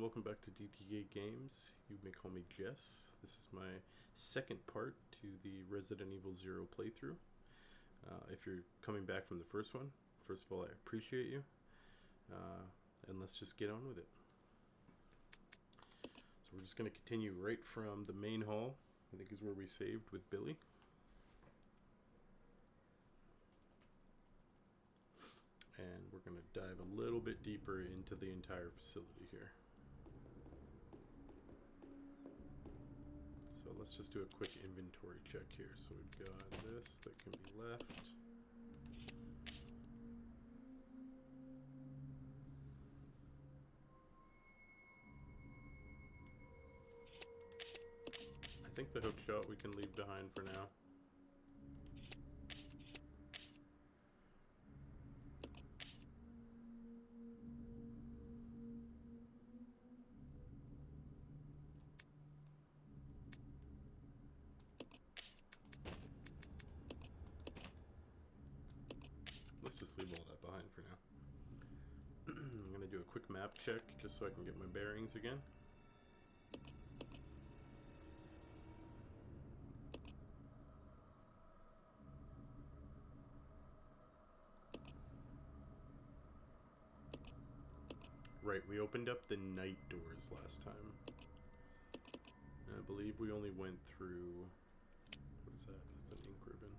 welcome back to DTA Games. You may call me Jess. This is my second part to the Resident Evil 0 playthrough. If you're coming back from the first one, first of all, I appreciate you. And let's just get on with it. So we're just going to continue right from the main hall, I think is where we saved with Billy. And we're going to dive a little bit deeper into the entire facility here. So let's just do a quick inventory check here. So we've got this that can be left. I think the hook shot we can leave behind for now. Let's just leave all that behind for now. I'm going to do a quick map check just so I can get my bearings again. Right, we opened up the night doors last time. And I believe we only went through... What is that? That's an ink ribbon.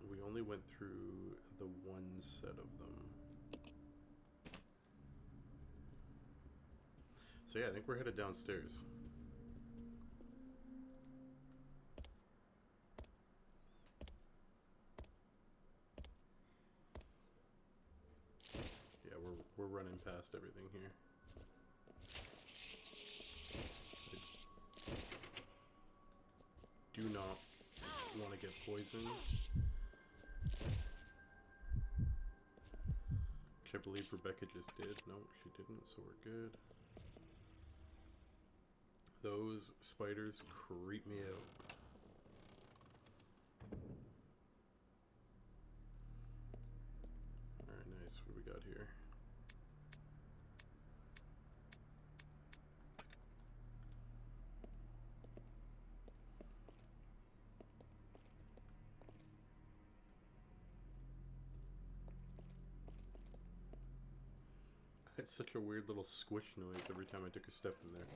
We only went through the one set of them. So yeah, I think we're headed downstairs. Yeah, we're running past everything here. I do not want to get poisoned. Which I believe Rebecca just did. No, she didn't, so we're good. Those spiders creep me out. Alright, nice. What do we got here? I had such a weird little squish noise every time I took a step in there.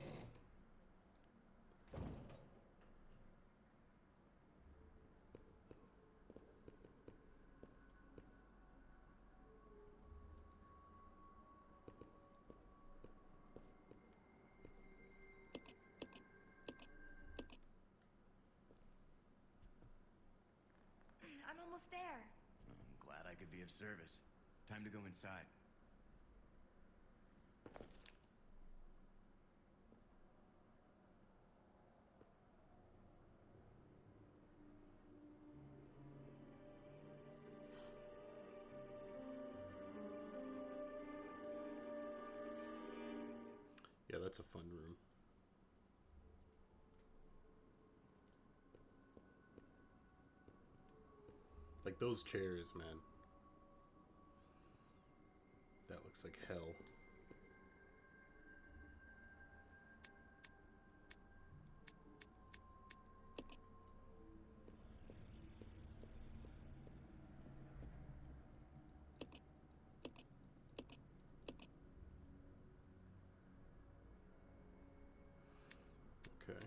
I'm almost there. I'm glad I could be of service. Time to go inside. Yeah, that's a fun room. Like those chairs, man. That looks like hell. Okay.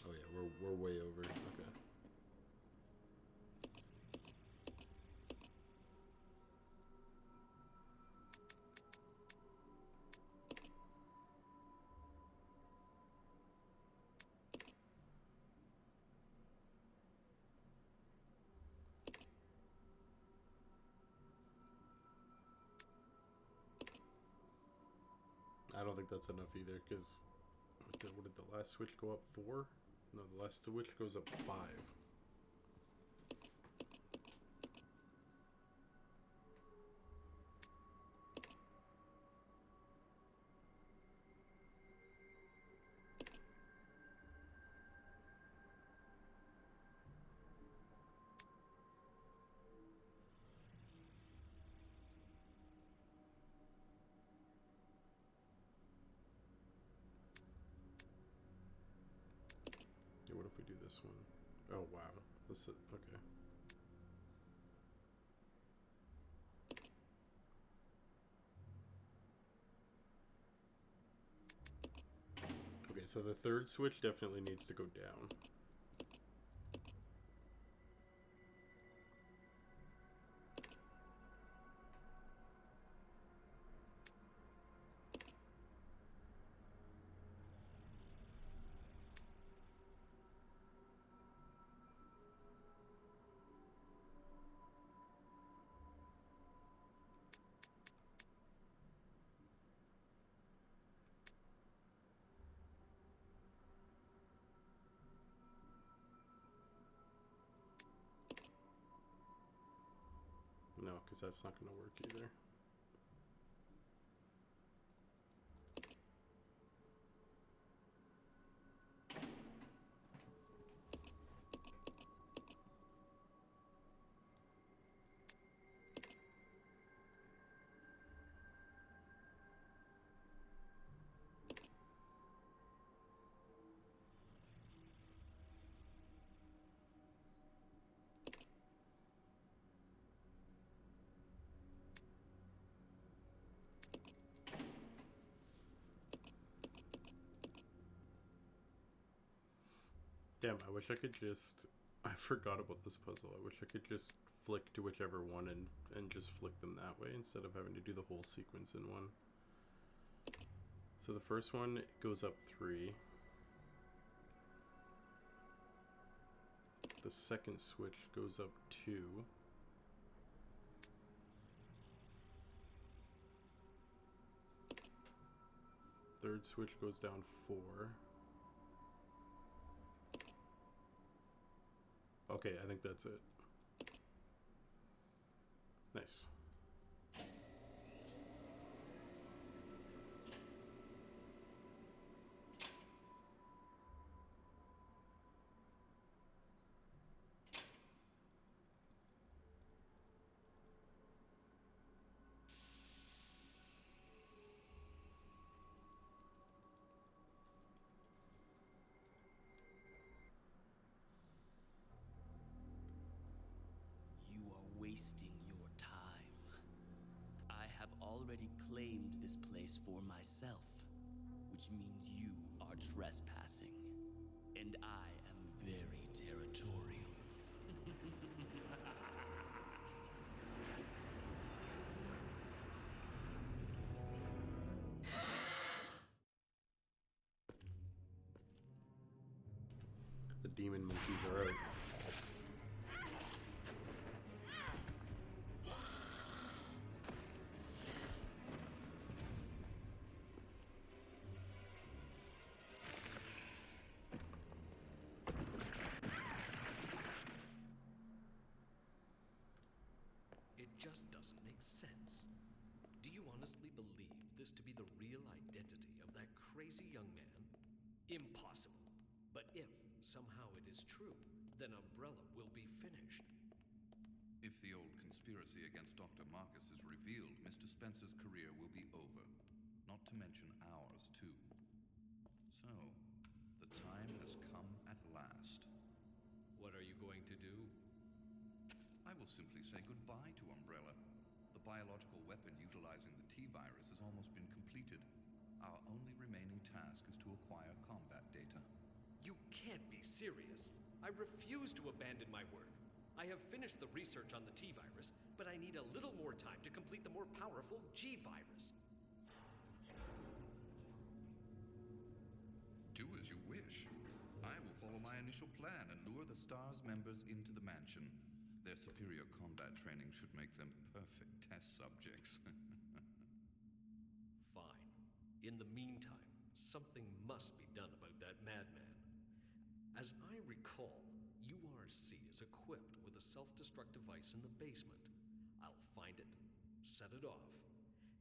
Oh yeah, we're way over. Okay. I don't think that's enough either, because what did the last switch go up? 4? No, the last switch goes up 5. Yeah, what if we do this one? Oh, wow. This is, okay. Okay, so the third switch definitely needs to go down. No, because that's not going to work either. Damn, I wish I could just... I forgot about this puzzle. I wish I could just flick to whichever one and just flick them that way instead of having to do the whole sequence in one. So the first one goes up 3. The second switch goes up 2. Third switch goes down 4. Okay, I think that's it. Nice. You are wasting your time. I have already claimed this place for myself, which means you are trespassing. And I am very territorial. The demon monkeys are out. It just doesn't make sense. Do you honestly believe this to be the real identity of that crazy young man? Impossible. But if somehow it is true, then Umbrella will be finished. If the old conspiracy against Dr. Marcus is revealed, Mr. Spencer's career will be over. Not to mention ours, too. So, the time has come at last. What are you going to do? I will simply say goodbye to Umbrella. The biological weapon utilizing the T-virus has almost been completed. Our only remaining task is to acquire combat data. You can't be serious. I refuse to abandon my work. I have finished the research on the T-virus, but I need a little more time to complete the more powerful G-virus. Do as you wish. I will follow my initial plan and lure the STARS members into the mansion. Their superior combat training should make them perfect test subjects. Fine. In the meantime, something must be done about that madman. As I recall, URC is equipped with a self-destruct device in the basement. I'll find it, set it off,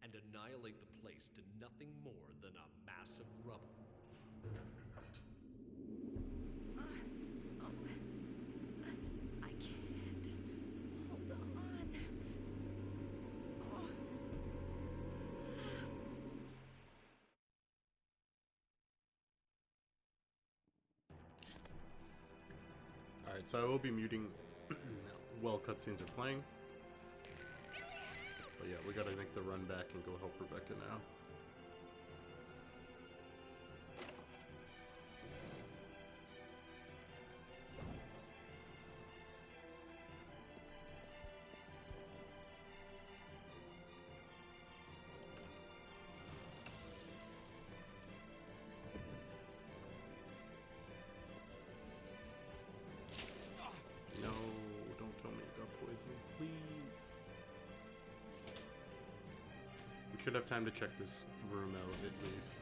and annihilate the place to nothing more than a mass of rubble. I can't. Hold on. Alright, so I will be muting while cutscenes are playing. But yeah, we gotta make the run back and go help Rebecca now. No, don't tell me you got poison, please. We should have time to check this room out at least.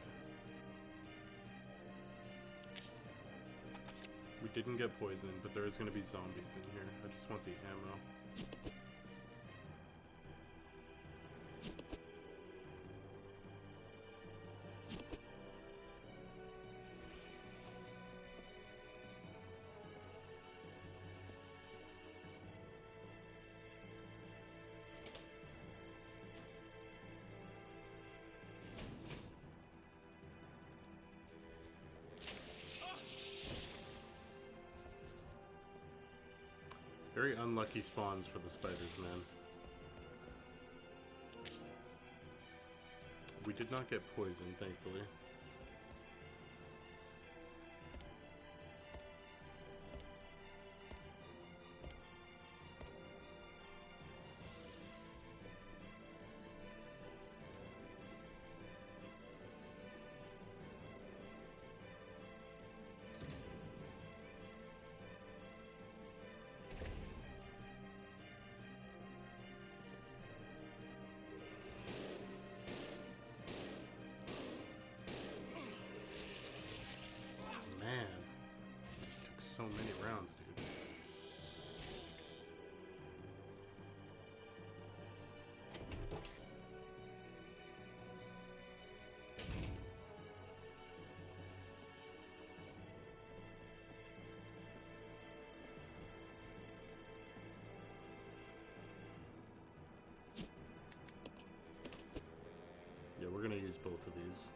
We didn't get poisoned, but there is going to be zombies in here. I just want the ammo. Very unlucky spawns for the spiders, man. We did not get poisoned, thankfully. Man, this took so many rounds, dude. Yeah, we're gonna use both of these.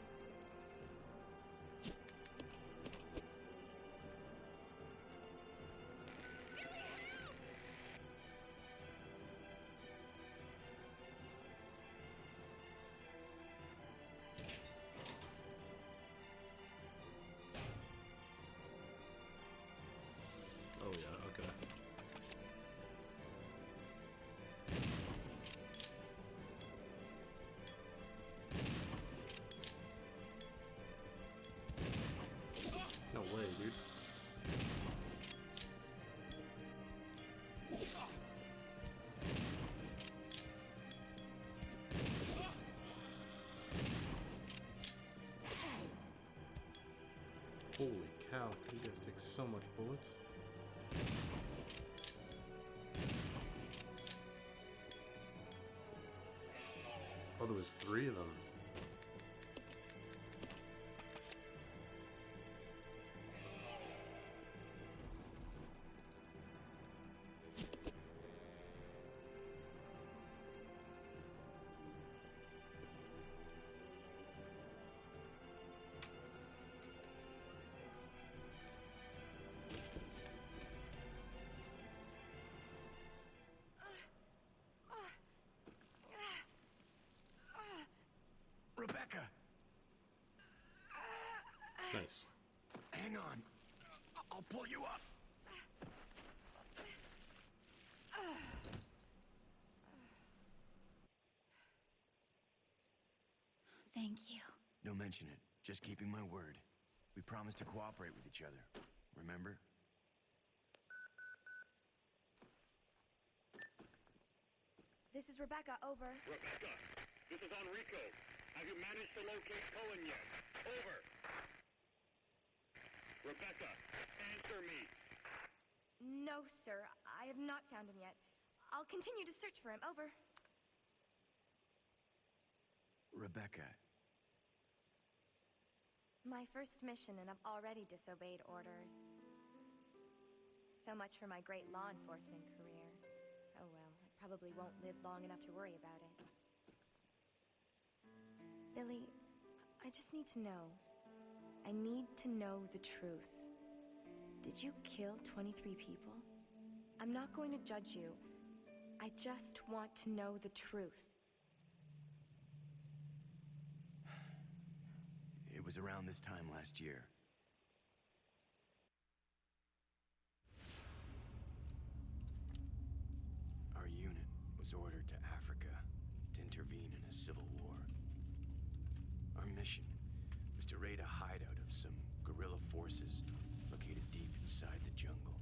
Oh yeah, okay. No way, dude. Holy cow, you guys take so much bullets. Oh, there was 3 of them. Rebecca! Nice. Hang on. I'll pull you up. Thank you. Don't mention it. Just keeping my word. We promised to cooperate with each other. Remember? This is Rebecca, over. Rebecca, this is Enrico. Have you managed to locate Coen yet? Over. Rebecca, answer No, sir. I have not found him yet. I'll continue to search for him. Over. Rebecca, My first mission, and I've already disobeyed orders. So much for my great law enforcement career. Oh well, I probably won't live long enough to worry about it. Billy, I just need to know. I need to know the truth. Did you kill 23 people? I'm not going to judge you. I just want to know the truth. it was around this time last year. Our unit was ordered to Africa to intervene in a civil war. Our mission was to raid a hideout of some guerrilla forces located deep inside the jungle.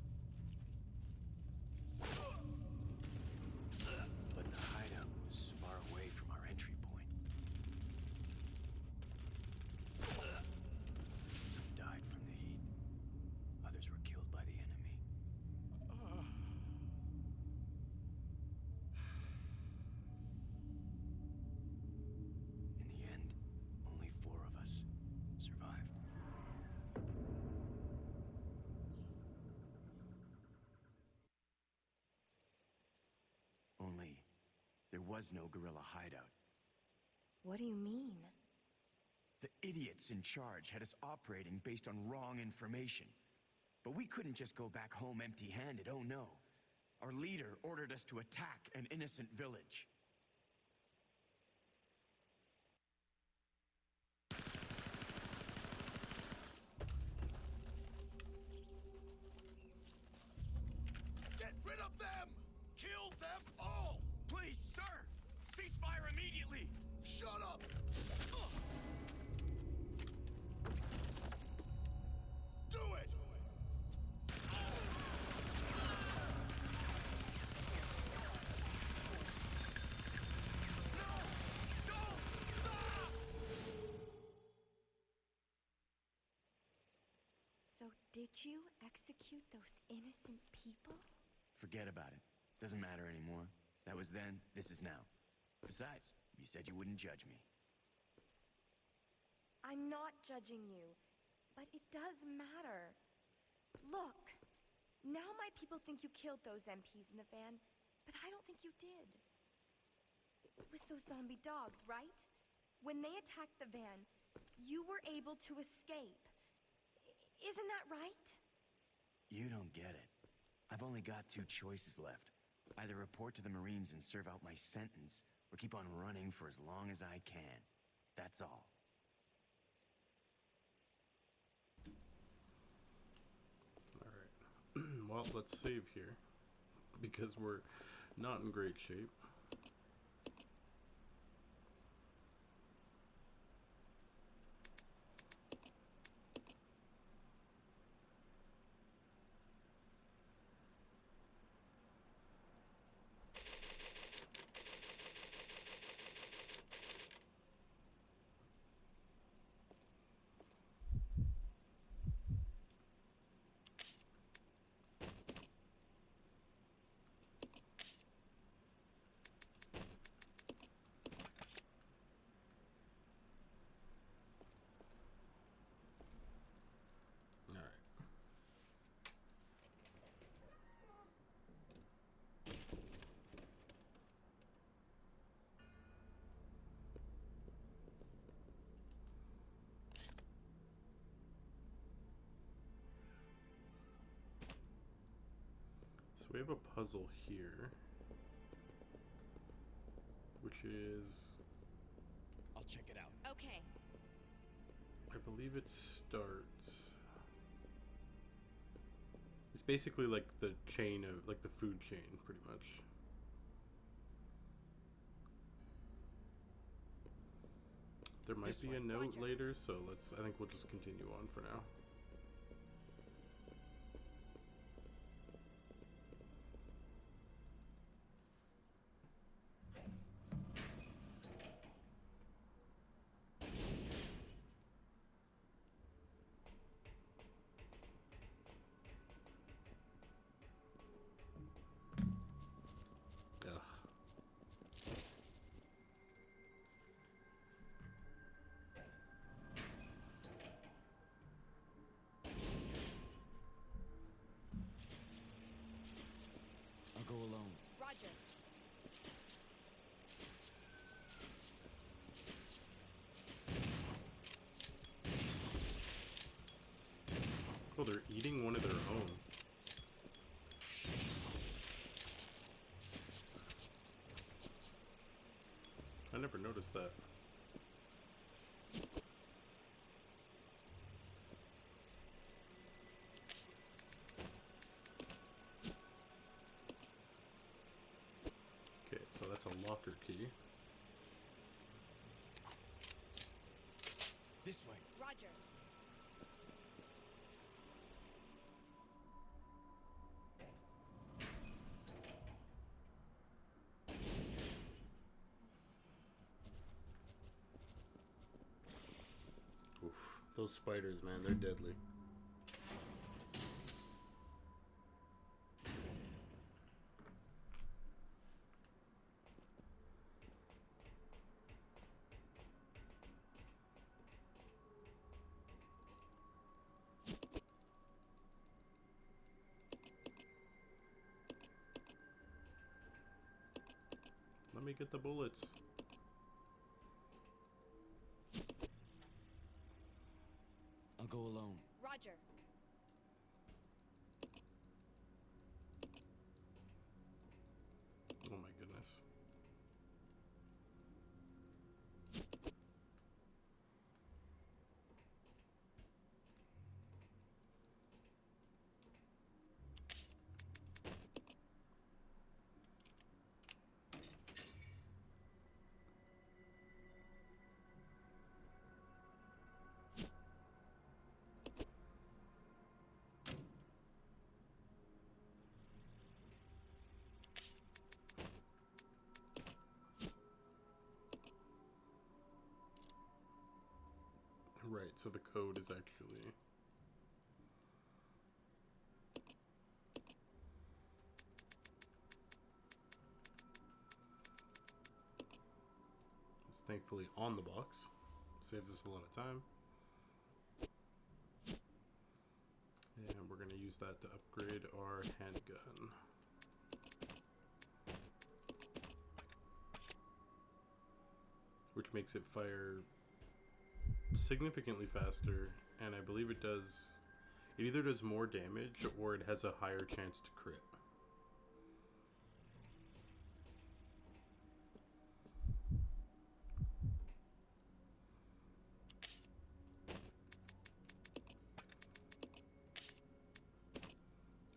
But the hideout was far away from our entry point. Some died from the heat. Others were killed by the enemy. In the end, only 4 of us survived. Only, there was no guerrilla hideout. What do you mean? The idiots in charge had us operating based on wrong information. But we couldn't just go back home empty-handed, oh no. Our leader ordered us to attack an innocent village. Get rid of them! Kill them all! Please, sir! Ceasefire immediately! Shut up! Do it! No! Don't stop! So did you execute those innocent people? Forget about it. Doesn't matter anymore. That was then, this is now. Besides, you said you wouldn't judge me. I'm not judging you, but it does matter. Look, now my people think you killed those MPs in the van, but I don't think you did. It was those zombie dogs, right? When they attacked the van, you were able to escape. Isn't that right? You don't get it. I've only got 2 choices left. Either report to the Marines and serve out my sentence, or keep on running for as long as I can. That's all. Alright. Well, let's save here. Because we're not in great shape. So we have a puzzle here, which is, I'll check it out. Okay. I believe it starts. It's basically like the chain of, like the food chain, pretty much. There might This be way. a note Roger. later, so I think we'll just continue on for now. Oh, they're eating one of their own. I never noticed that. Okay, so that's a locker key. This way. Roger. Oof, those spiders, man, they're deadly. Let me get the bullets. I'll go alone. Roger. Oh my goodness. Right, so the code is actually... It's thankfully on the box. Saves us a lot of time. And we're going to use that to upgrade our handgun. Which makes it fire significantly faster, and I believe it does... It either does more damage or it has a higher chance to crit.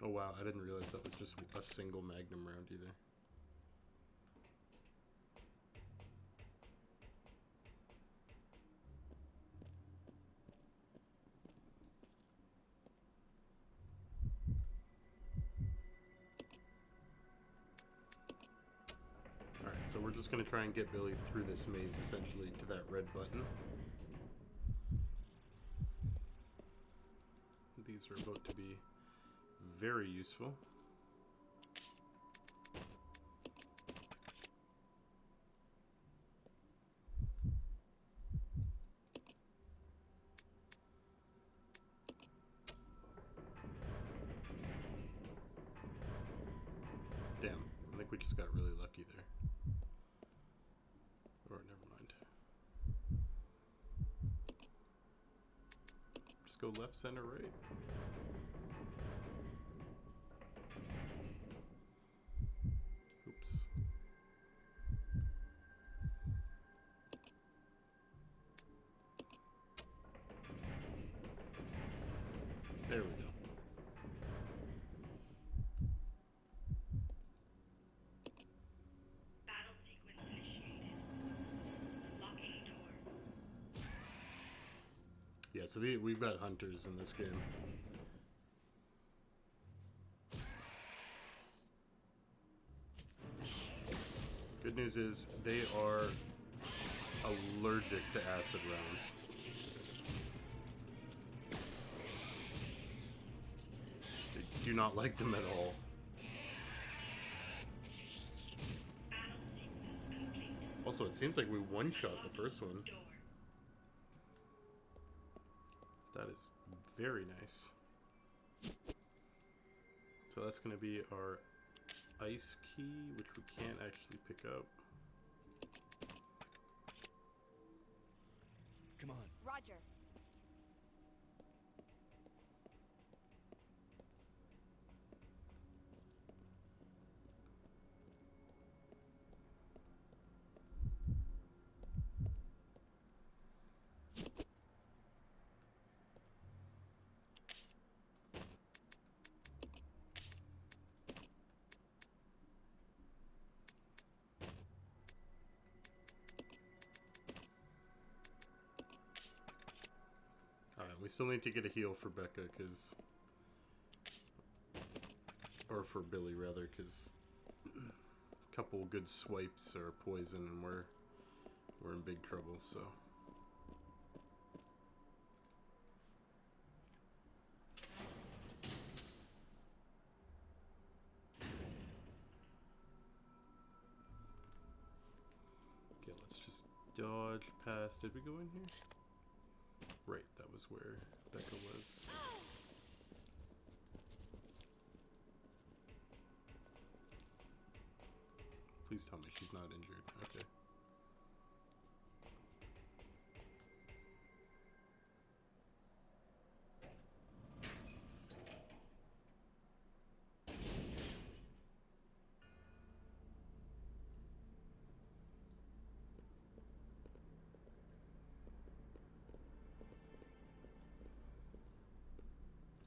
Oh wow, I didn't realize that was just a single magnum round either. Alright, so we're just going to try and get Billy through this maze, essentially, to that red button. These are about to be very useful. Damn, I think we just got really lucky there. Or never mind. Just go left, center, right. Oops. There we go. Battle sequence initiated. Locking door. Yeah, so we've got hunters in this game. Good news is they are allergic to acid rounds. They do not like them at all. Battle sequence complete. Also, it seems like we one-shot the first one. Door. That is very nice. So that's going to be our ice key, which we can't actually pick up. Come on. Roger. we still need to get a heal for Becca, cause... Or for Billy, rather, because a couple good swipes are poison, and we're in big trouble, so... Okay, let's just dodge past... Did we go in here? Right, that was where Becca was. Please tell me she's not injured. Okay.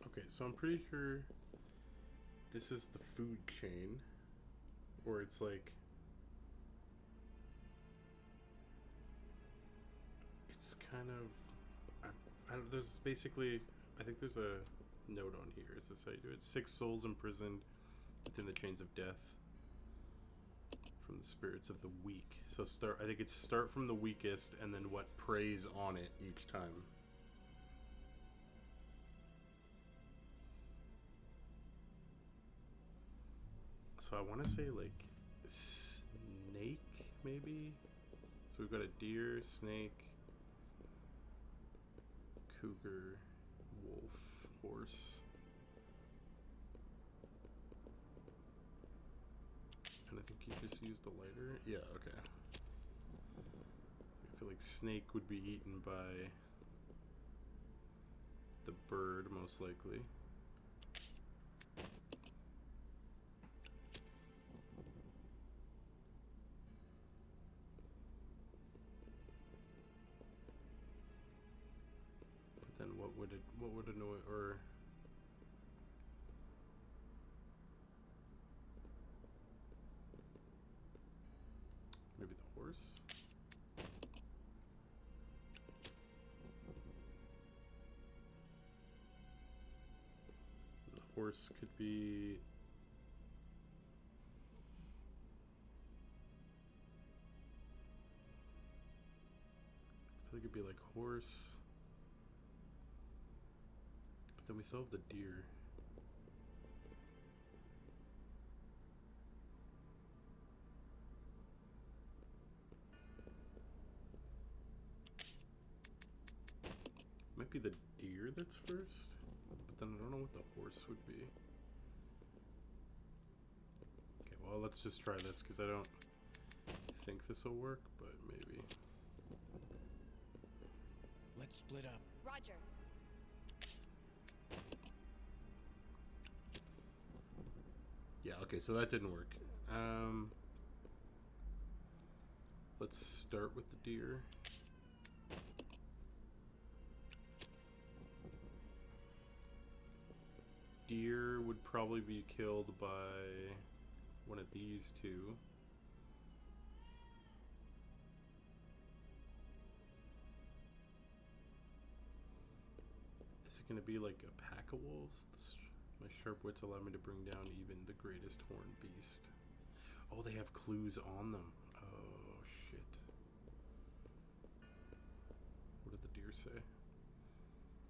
Okay, so I'm pretty sure this is the food chain, or it's like, it's kind of, there's basically, I think there's a note on here. Is this how you do it? 6 souls imprisoned within the chains of death from the spirits of the weak. So I think it's start from the weakest and then what preys on it each time. So I want to say like snake, maybe? So we've got a deer, snake, cougar, wolf, horse. And I think you just used the lighter. Yeah, okay. I feel like snake would be eaten by the bird, most likely. Then what would annoy, or maybe the horse? The horse could be... I feel like it'd be like horse. But then we still have the deer. Might be the deer that's first, but then I don't know what the horse would be. Okay, well, let's just try this, because I don't think this will work, but maybe. Let's split up. Roger. Yeah, okay, so that didn't work. Let's start with the deer. Deer would probably be killed by one of these two. Is it going to be like a pack of wolves? My sharp wits allow me to bring down even the greatest horned beast. Oh, they have clues on them. Oh, shit. What did the deer say?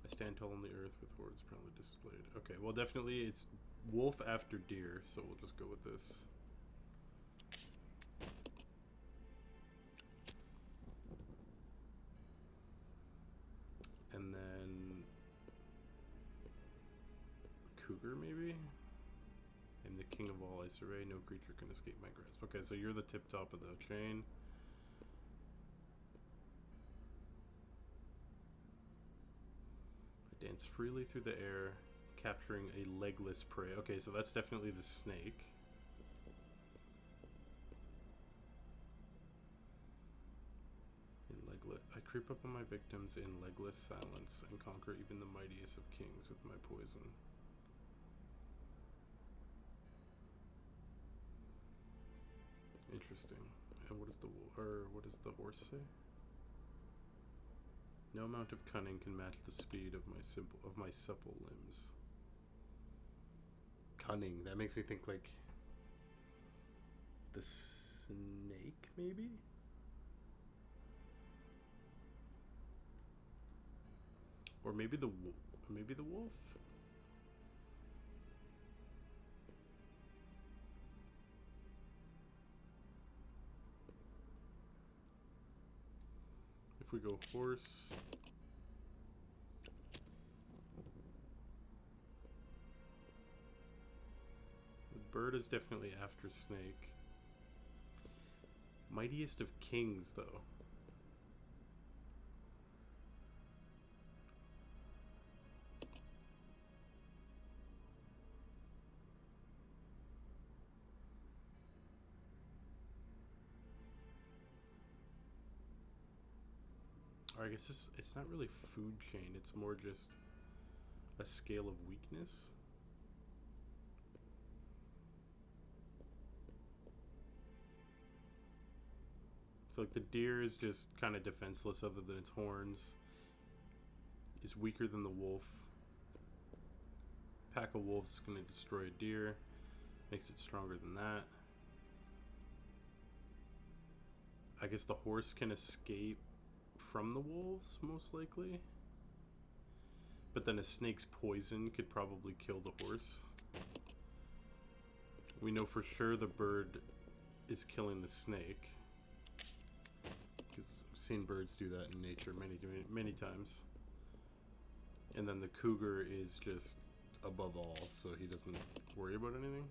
I stand tall on the earth with hordes proudly displayed. Okay, well, definitely it's wolf after deer, so we'll just go with this. And then cougar, maybe? I'm the king of all I survey, no creature can escape my grasp. Okay, so you're the tip top of the chain. I dance freely through the air, capturing a legless prey. Okay, so that's definitely the snake. I creep up on my victims in legless silence and conquer even the mightiest of kings with my poison. Interesting. And what does the horse say? No amount of cunning can match the speed of my supple limbs. Cunning. That makes me think like the snake, maybe? Or maybe the wolf? If we go horse, the bird is definitely after snake. Mightiest of kings, though. Or I guess it's not really food chain, it's more just a scale of weakness. So like the deer is just kind of defenseless other than its horns. Is weaker than the wolf. Pack of wolves is going to destroy a deer. Makes it stronger than that. I guess the horse can escape from the wolves, most likely. But then a snake's poison could probably kill the horse. We know for sure the bird is killing the snake. Because I've seen birds do that in nature many times. And then the cougar is just above all, so he doesn't worry about anything.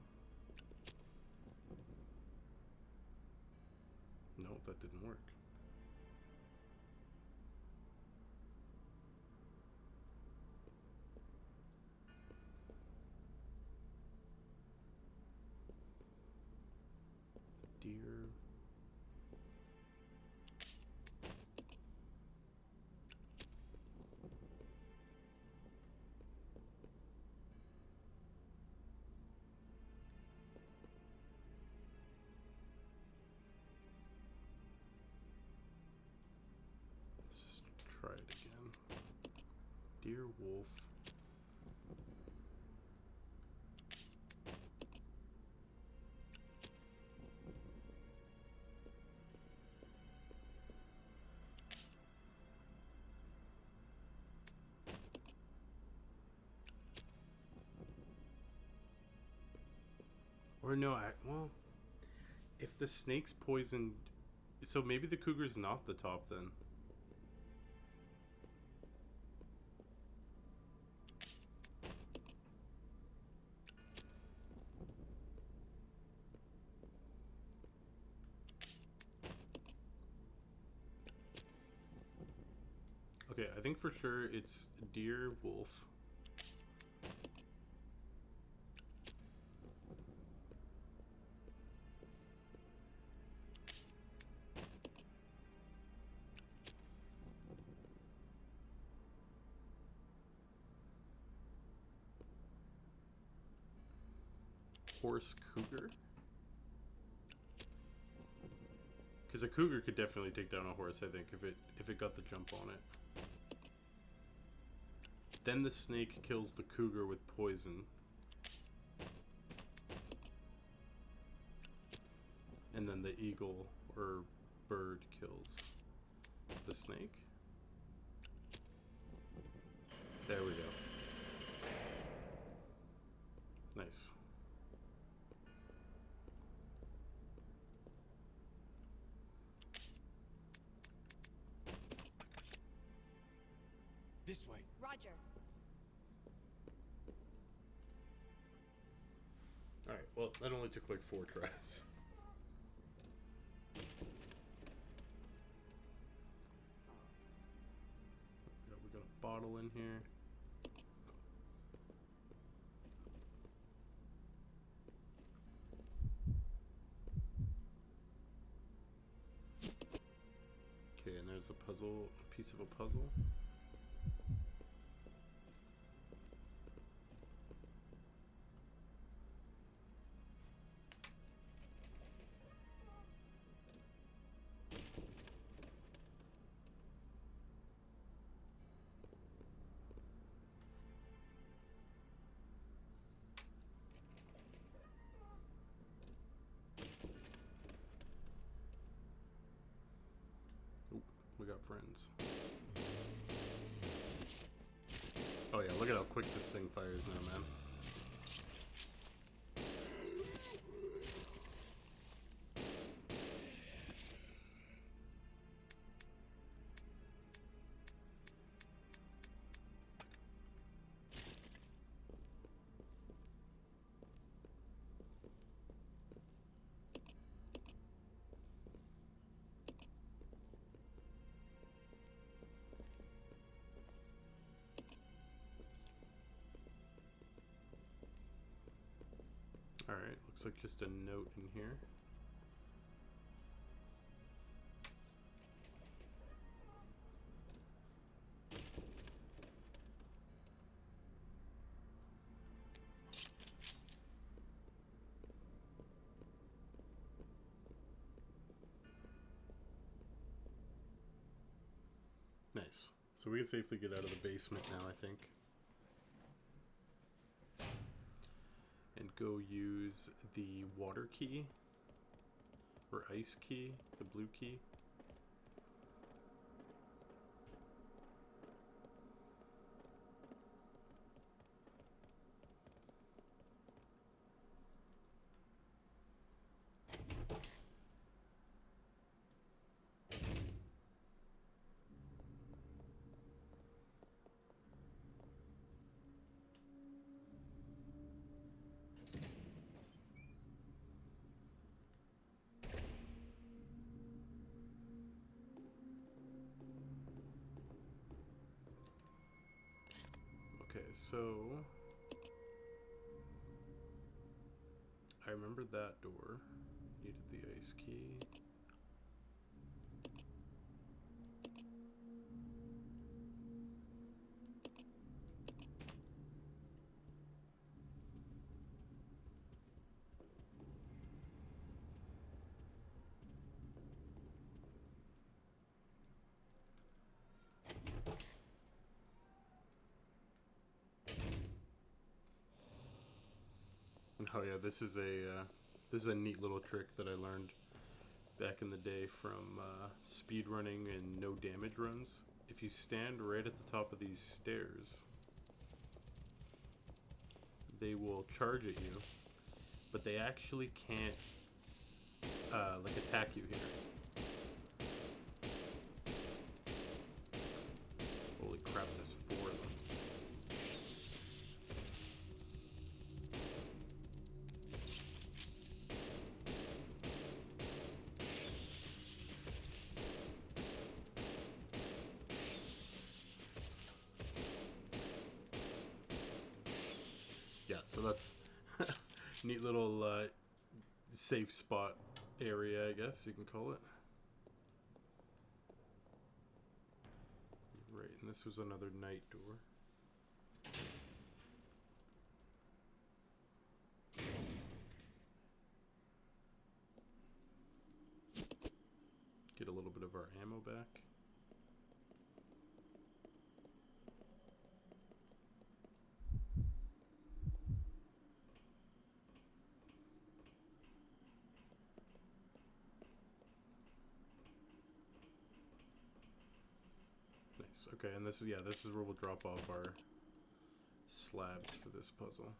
No, that didn't work. Deer. Let's just try it again. Deer, wolf. Or no, well, if the snake's poisoned, so maybe the cougar's not the top then. Okay, I think for sure it's deer, wolf. Horse, cougar. Because a cougar could definitely take down a horse, I think, if it got the jump on it. Then the snake kills the cougar with poison. And then the eagle or bird kills the snake. There we go. Nice. This way. Roger. Alright, well, that only took like 4 tries. We got a bottle in here. Okay, and there's a puzzle, a piece of a puzzle. got friends. Oh yeah, look at how quick this thing fires now, man. Alright, looks like just a note in here. Nice. So we can safely get out of the basement now, I think. And go use the water key. Or ice key, the blue key. Okay, so I remember that door needed the ice key. Oh yeah, this is a neat little trick that I learned back in the day from speedrunning and no damage runs. If you stand right at the top of these stairs, they will charge at you, but they actually can't like attack you here. Holy crap, there's 4 of them. Yeah, so that's neat little safe spot area, I guess you can call it. Right, and this was another night door. Get a little bit of our ammo back. Nice. Okay, and this is where we'll drop off our slabs for this puzzle.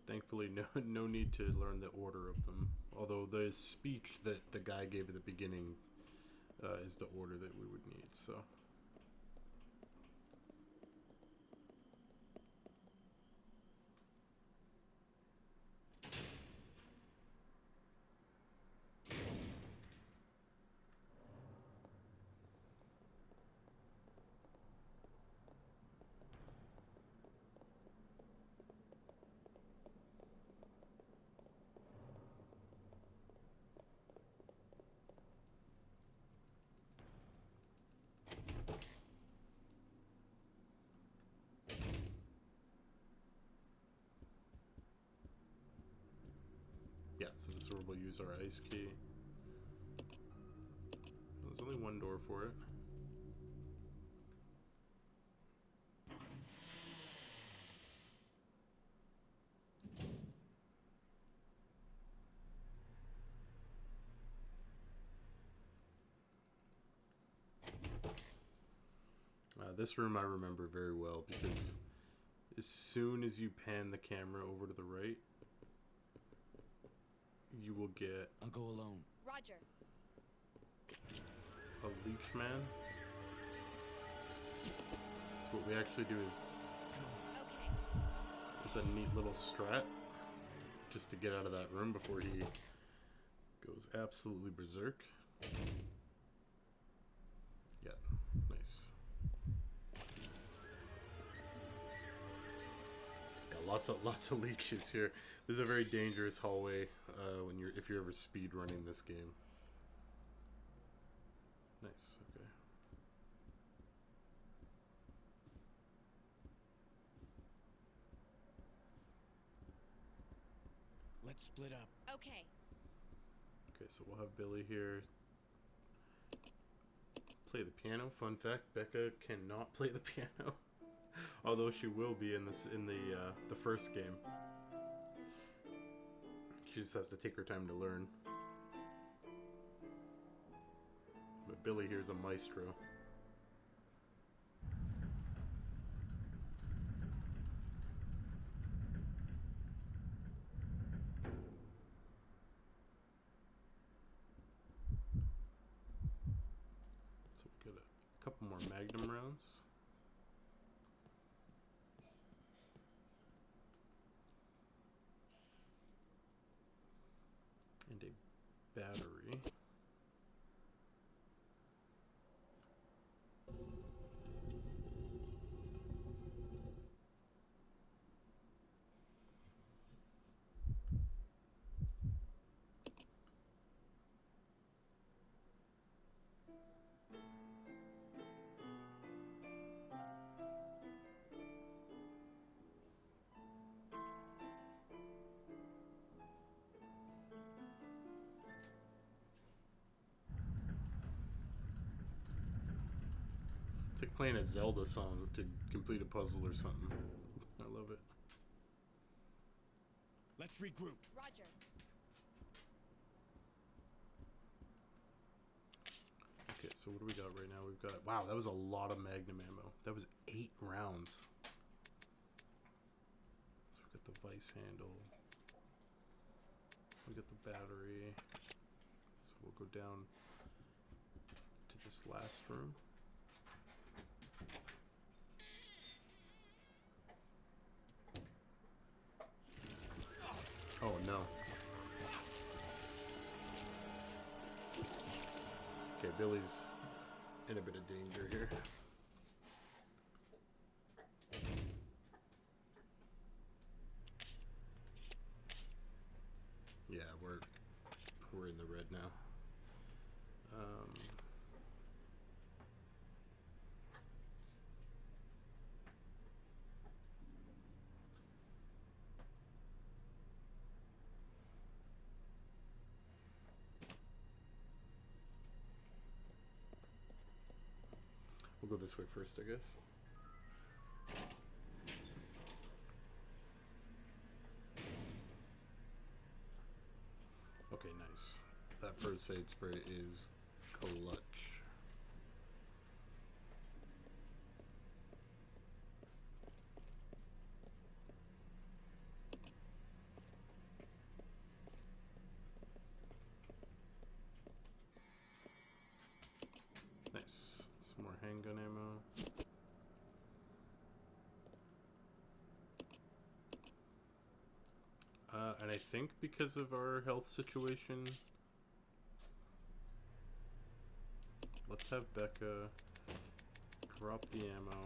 Thankfully, no need to learn the order of them. Although the speech that the guy gave at the beginning is the order that we would need. So. Yeah, so this is where we'll use our ice key. There's only one door for it. This room I remember very well because as soon as you pan the camera over to the right, you will get I'll go alone. Roger. a leech man. So what we actually do is Okay. it's a neat little strat just to get out of that room before he goes absolutely berserk. Yeah, nice. Yeah, lots of leeches here. This is a very dangerous hallway if you're ever speed running this game. Nice. Okay. Let's split up. Okay. Okay, so we'll have Billy here play the piano. Fun fact: Becca cannot play the piano, although she will be in the first game. She just has to take her time to learn. But Billy here's a maestro. So we get a couple more Magnum rounds. And a battery. It's like playing a Zelda song to complete a puzzle or something. I love it. Let's regroup. Roger. Okay, so what do we got right now? We've got... Wow, that was a lot of Magnum ammo. That was 8 rounds. So we got the vice handle. We got the battery. So we'll go down to this last room. Oh no. Okay, Billy's in a bit of danger here. Yeah, we're in the red now. We'll go this way first, I guess. Okay, nice. That first aid spray is clutch. Nice. Some more handgun ammo. And I think because of our health situation, let's have Becca drop the ammo.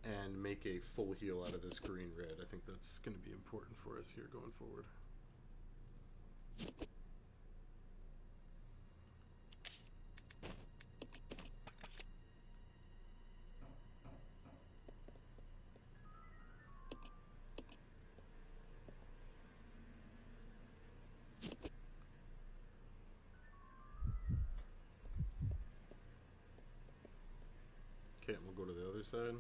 And make a full heal out of this green red. I think that's going to be important for us here going forward. Okay, we'll go to the other side.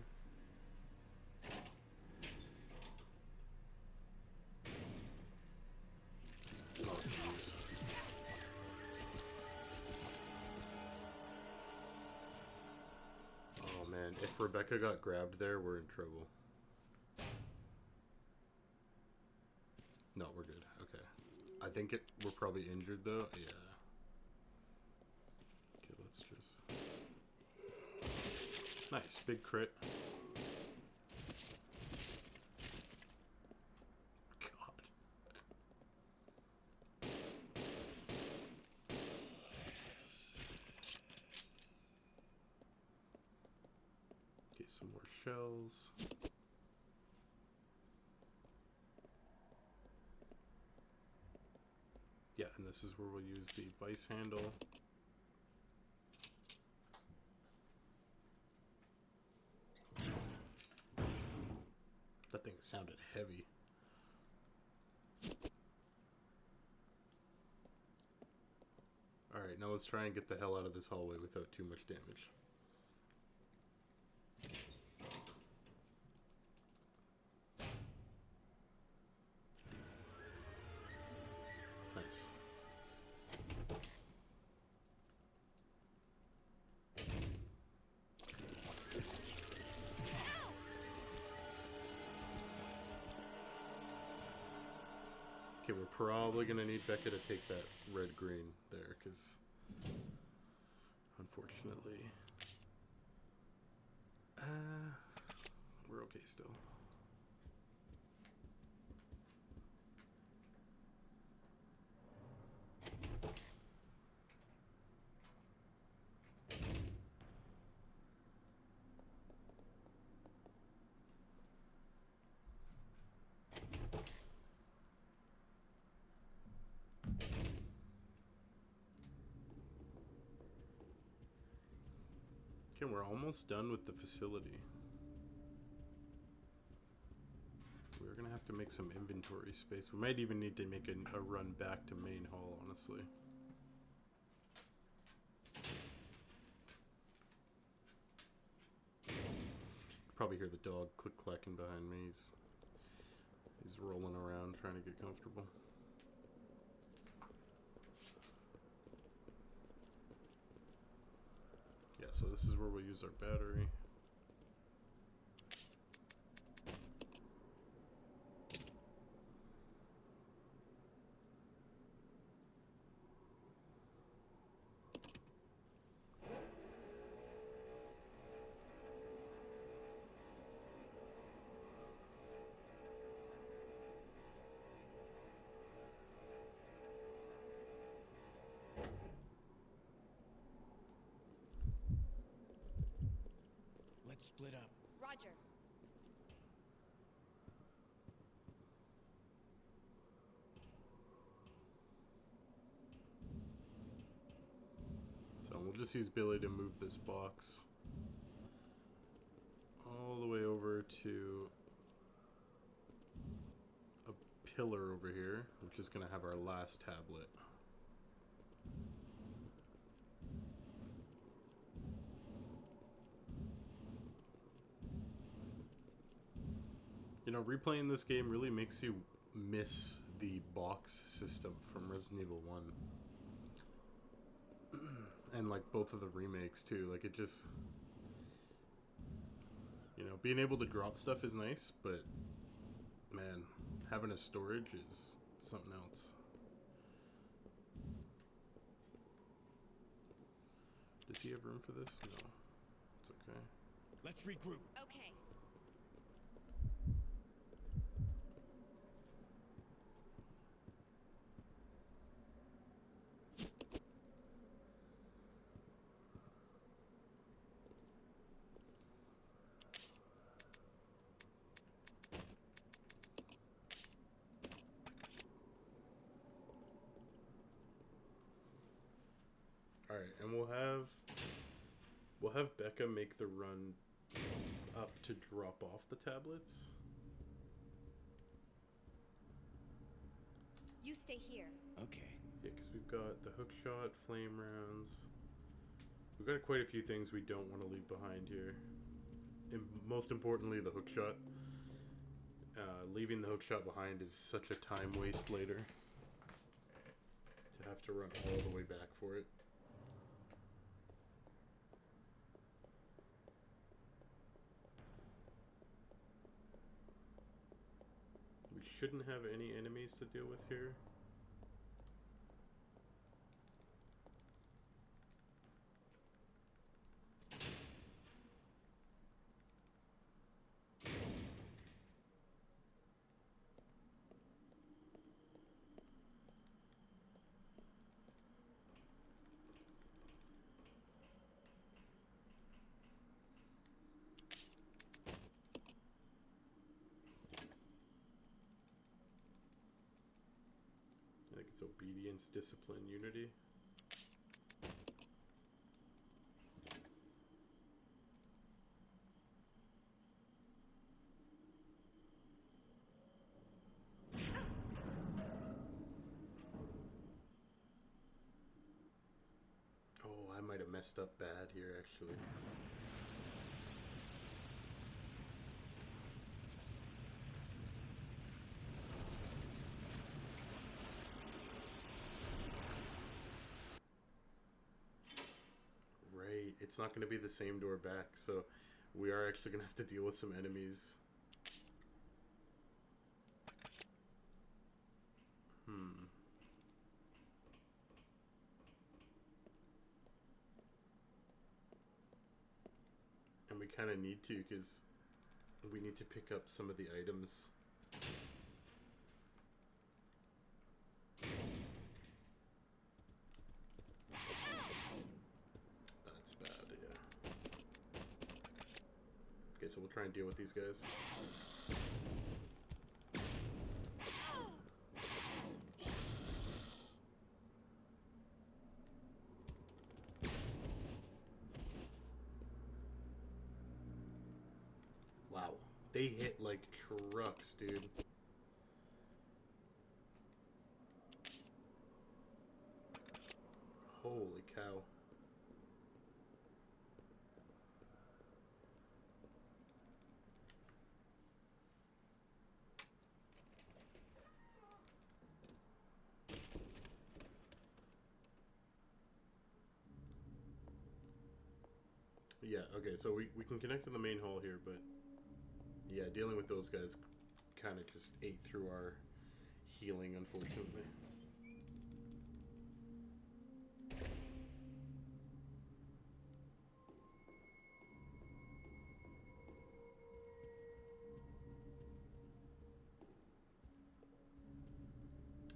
Oh, jeez. Man, if Rebecca got grabbed there, we're in trouble. No, we're good. Okay. I think we're probably injured though. Yeah. Okay, let's just... Nice, big crit. God. Okay, some more shells. Yeah, and this is where we'll use the vice handle. That thing sounded heavy. Alright, now let's try and get the hell out of this hallway without too much damage. Nice. Okay, we're probably gonna need Becca to take that red-green there, because unfortunately, we're okay still. Okay, we're almost done with the facility. We're gonna have to make some inventory space. We might even need to make a run back to main hall, honestly. Probably hear the dog click-clacking behind me. He's rolling around trying to get comfortable. Yeah, so this is where we'll use our battery. Let's split up. Roger. So we'll just use Billy to move this box all the way over to a pillar over here, which is going to have our last tablet. You know, replaying this game really makes you miss the box system from Resident Evil 1. And like both of the remakes too. Like it just, you know, being able to drop stuff is nice, but man, having a storage is something else. Does he have room for this? No. It's okay. Let's regroup. Okay. Alright, and we'll have Becca make the run up to drop off the tablets. You stay here. Okay. Yeah, because we've got the hookshot, flame rounds. We've got quite a few things we don't want to leave behind here. And most importantly, the hookshot. Leaving the hookshot behind is such a time waste later. To have to run all the way back for it. shouldn't have any enemies to deal with here. I think it's obedience, discipline, unity. Oh, I might have messed up bad here, actually. Right, it's not going to be the same door back, so we are actually going to have to deal with some enemies. And we kind of need to, because we need to pick up some of the items. That's bad, yeah. Okay, so we'll try and deal with these guys. Wow, they hit like trucks, dude. Holy cow. Yeah, okay, so we can connect to the main hall here, but yeah, dealing with those guys kind of just ate through our healing, unfortunately.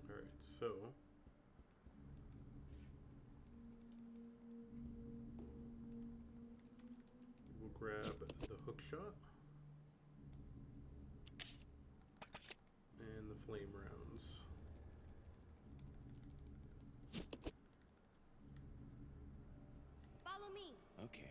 Alright, so we'll grab the hook shot and the flame rounds. Follow me. Okay.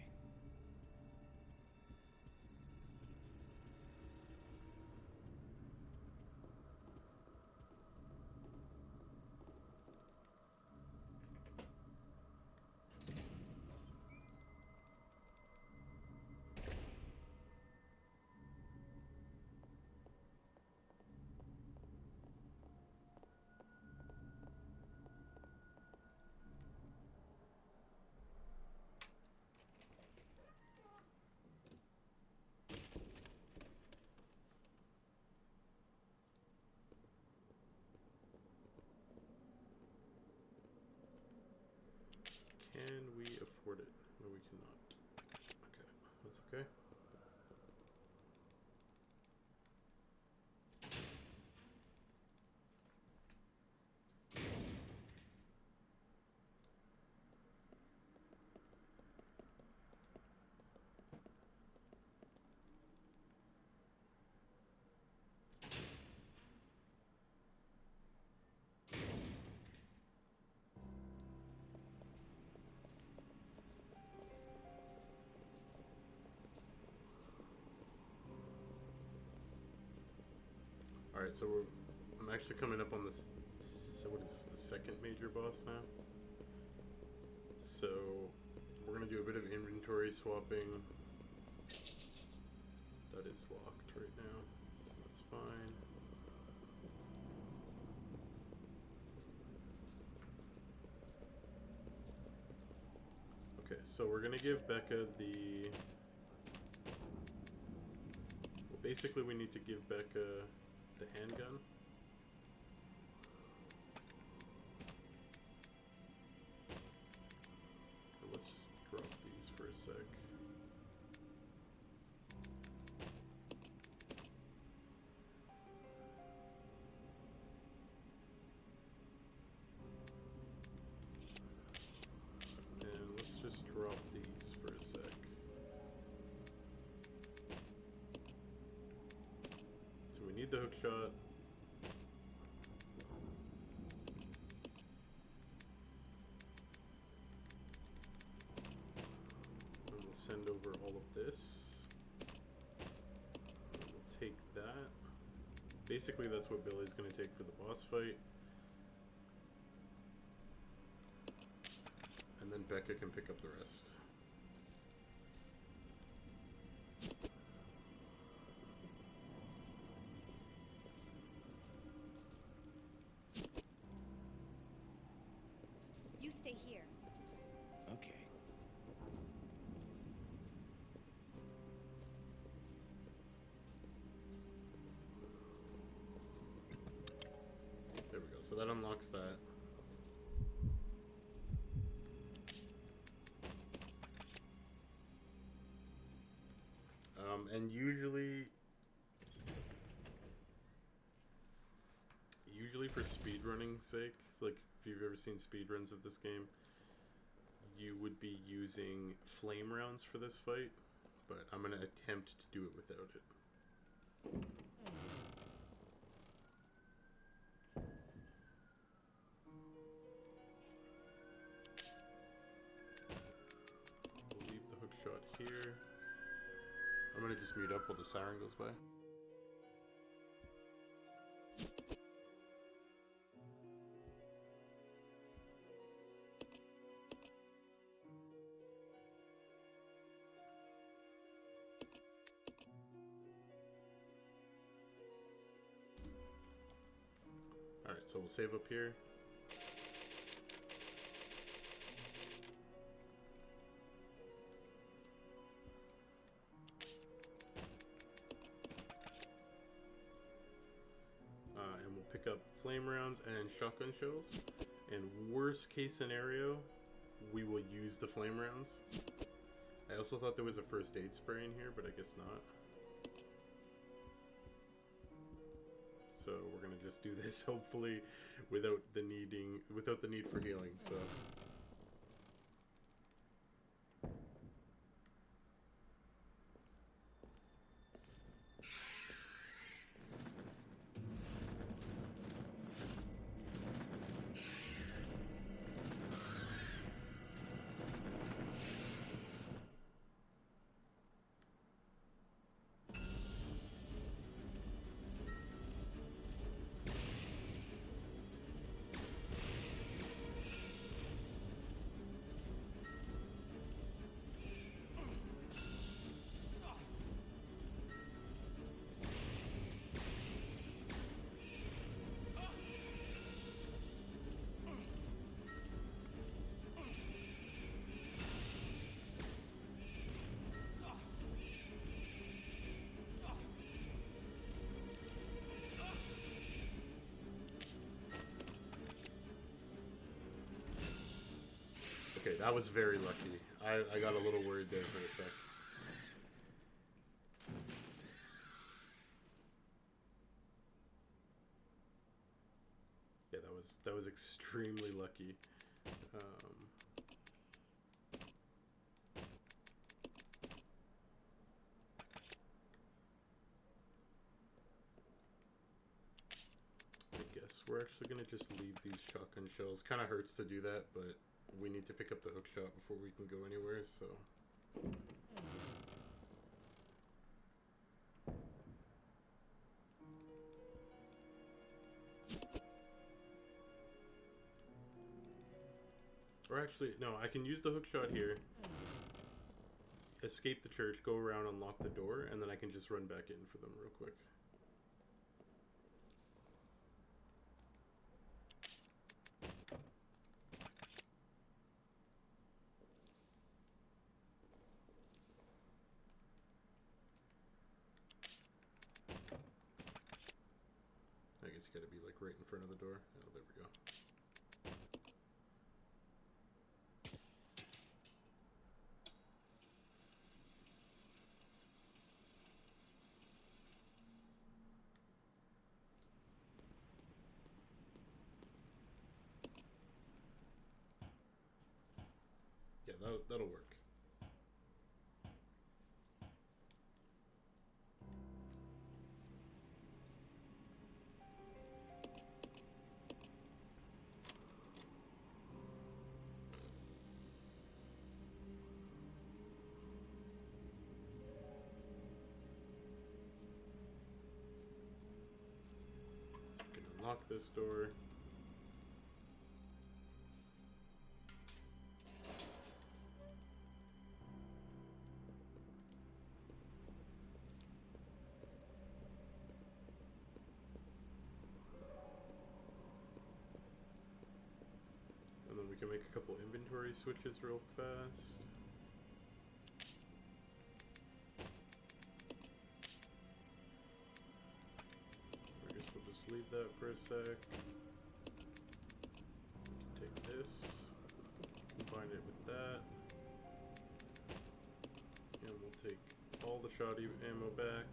Can we afford it? No, we cannot. Okay, that's okay. Alright, so I'm actually coming up on this, so what is this, the second major boss now? So, we're going to do a bit of inventory swapping. That is locked right now, so that's fine. Okay, so we're going to give Becca the... Well, basically we need to give Becca the handgun. sec. And let's just drop these for a sec. So we need the hook shot. Send over all of this. We'll take that. Basically, that's what Billy's going to take for the boss fight. And then Becca can pick up the rest. You stay here. Okay. There we go. So that unlocks that. And usually for speedrunning sake, like if you've ever seen speedruns of this game, you would be using flame rounds for this fight, but I'm going to attempt to do it without it. We'll leave the hook shot here. I'm going to just mute up while the siren goes by. Alright, so we'll save up here. And we'll pick up flame rounds and shotgun shells. And worst case scenario, we will use the flame rounds. I also thought there was a first aid spray in here, but I guess not. So we're gonna just do this hopefully without the need for healing. So okay, that was very lucky. I got a little worried there for a sec. Yeah, that was extremely lucky. I guess we're actually gonna just leave these shotgun shells. Kind of hurts to do that, but we need to pick up the hook shot before we can go anywhere, so. Or actually, no, I can use the hook shot here, escape the church, go around, unlock the door, and then I can just run back in for them real quick. I guess you gotta be like right in front of the door. Oh, there we go. that'll work. So we can unlock this door. And then we can make a couple inventory switches real fast. I guess we'll just leave that for a sec. We can take this, combine it with that, and we'll take all the shoddy ammo back.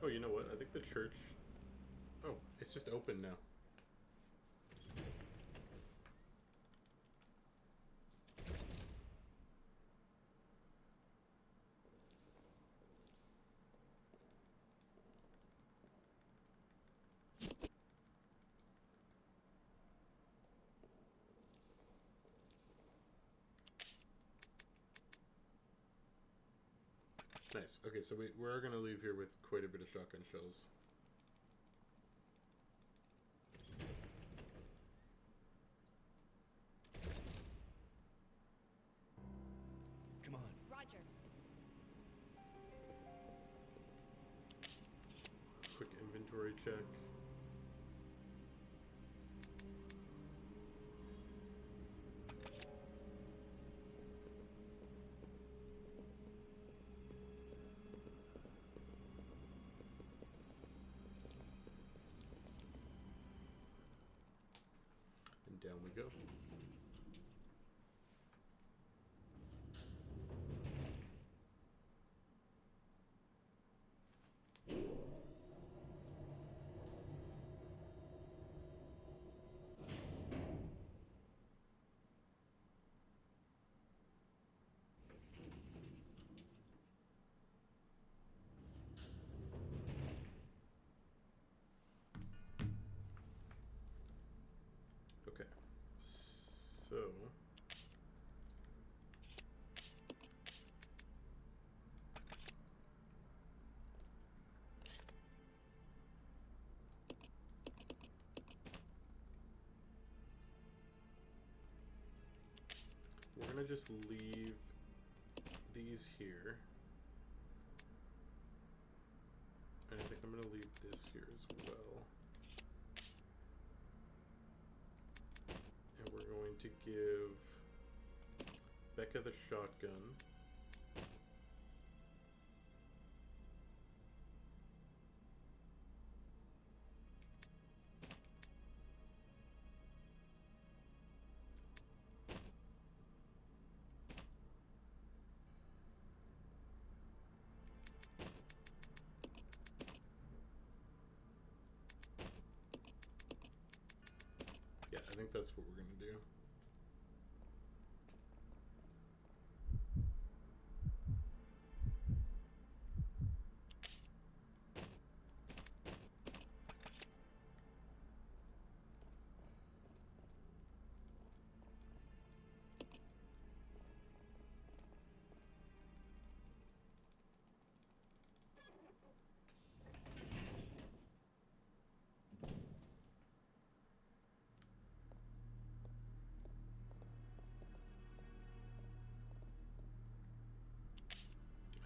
Oh, you know what? I think the church... Oh, it's just open now. Nice. Okay, so we're going to leave here with quite a bit of shotgun shells. Come on. Roger. Quick inventory check. And down we go. Okay. So... we're gonna just leave these here. And I think I'm gonna leave this here as well. And we're going to give Becca the shotgun. Yeah, I think that's what we're gonna do.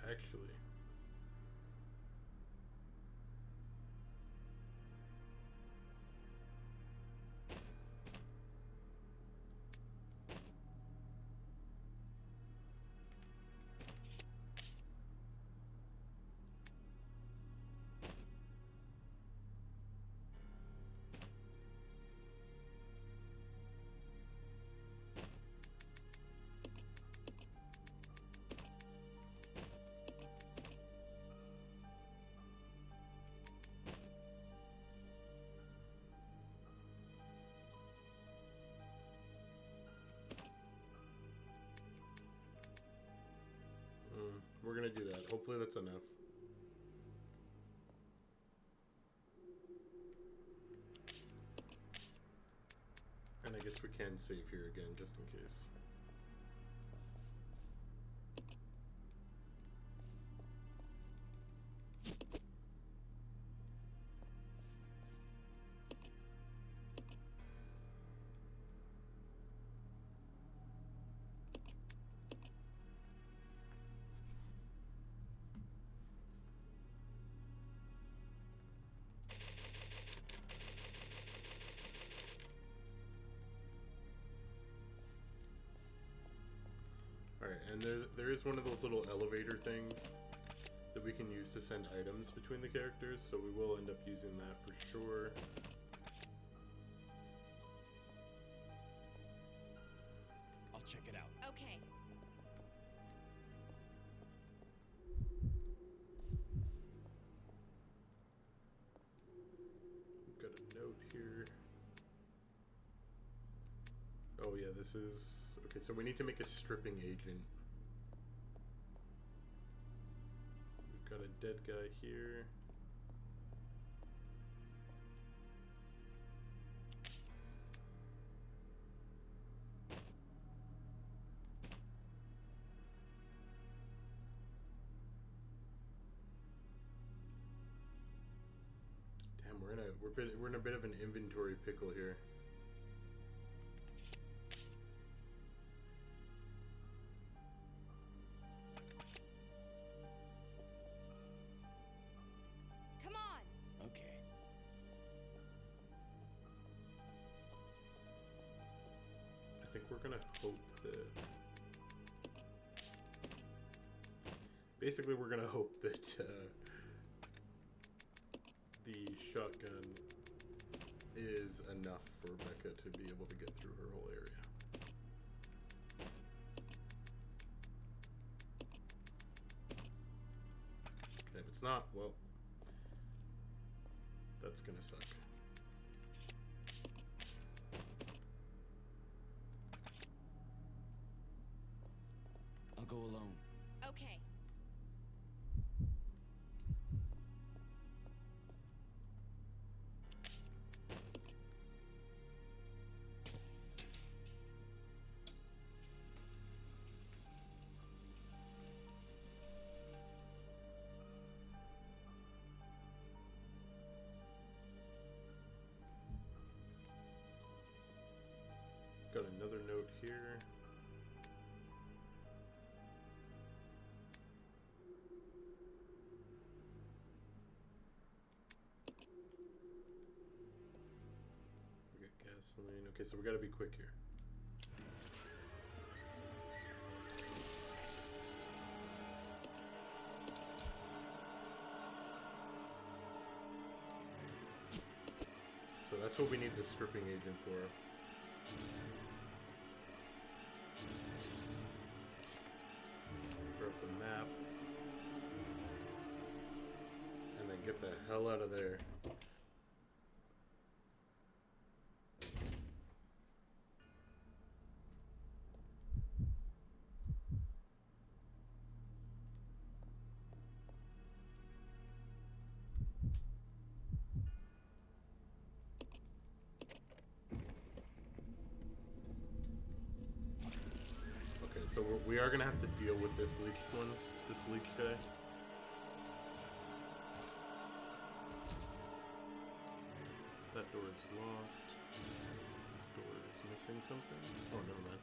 Actually, we're gonna do that. Hopefully that's enough. And I guess we can save here again, just in case. Alright, and there is one of those little elevator things that we can use to send items between the characters, so we will end up using that for sure. I'll check it out. Okay. We've got a note here. Oh yeah, this is... Okay, so we need to make a stripping agent. We've got a dead guy here. Damn, we're in a bit of an inventory pickle here. I think we're gonna hope that... Basically, we're gonna hope that the shotgun is enough for Becca to be able to get through her whole area. And if it's not, well, that's gonna suck. I'll go alone. Okay. Got another note here. We got gasoline. Okay, so we gotta be quick here. So that's what we need the stripping agent for. Throw up the map. And then get the hell out of there. So we are gonna have to deal with this leech one, this leech guy. That door is locked. This door is missing something. Oh, never mind.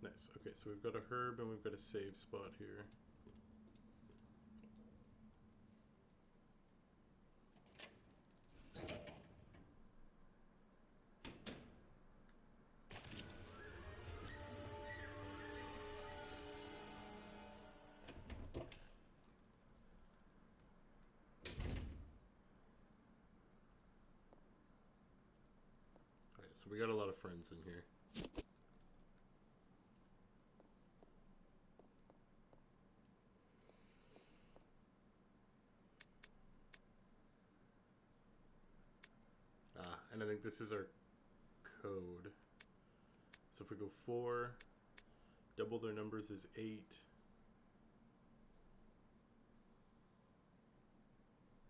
Nice. Okay, so we've got a herb and we've got a save spot here. So we got a lot of friends in here. And I think this is our code. So if we go 4, double their numbers is 8.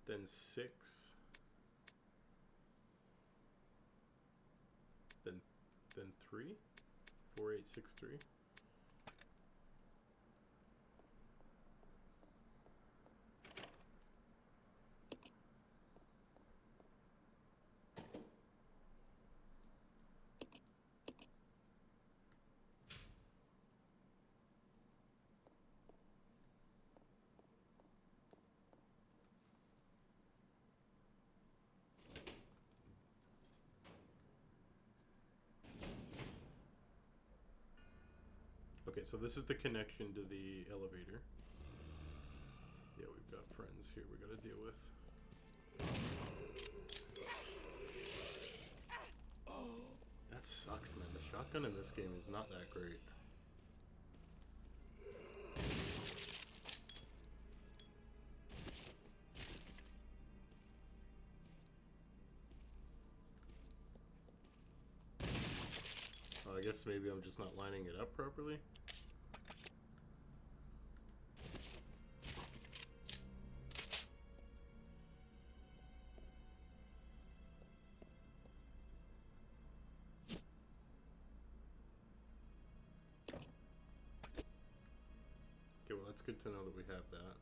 Then 6. Then 3. 4, 8, 6, 3. Okay, so this is the connection to the elevator. Yeah, we've got friends here we gotta deal with. That sucks, man. The shotgun in this game is not that great. Oh, I guess maybe I'm just not lining it up properly. Okay, well that's good to know that we have that.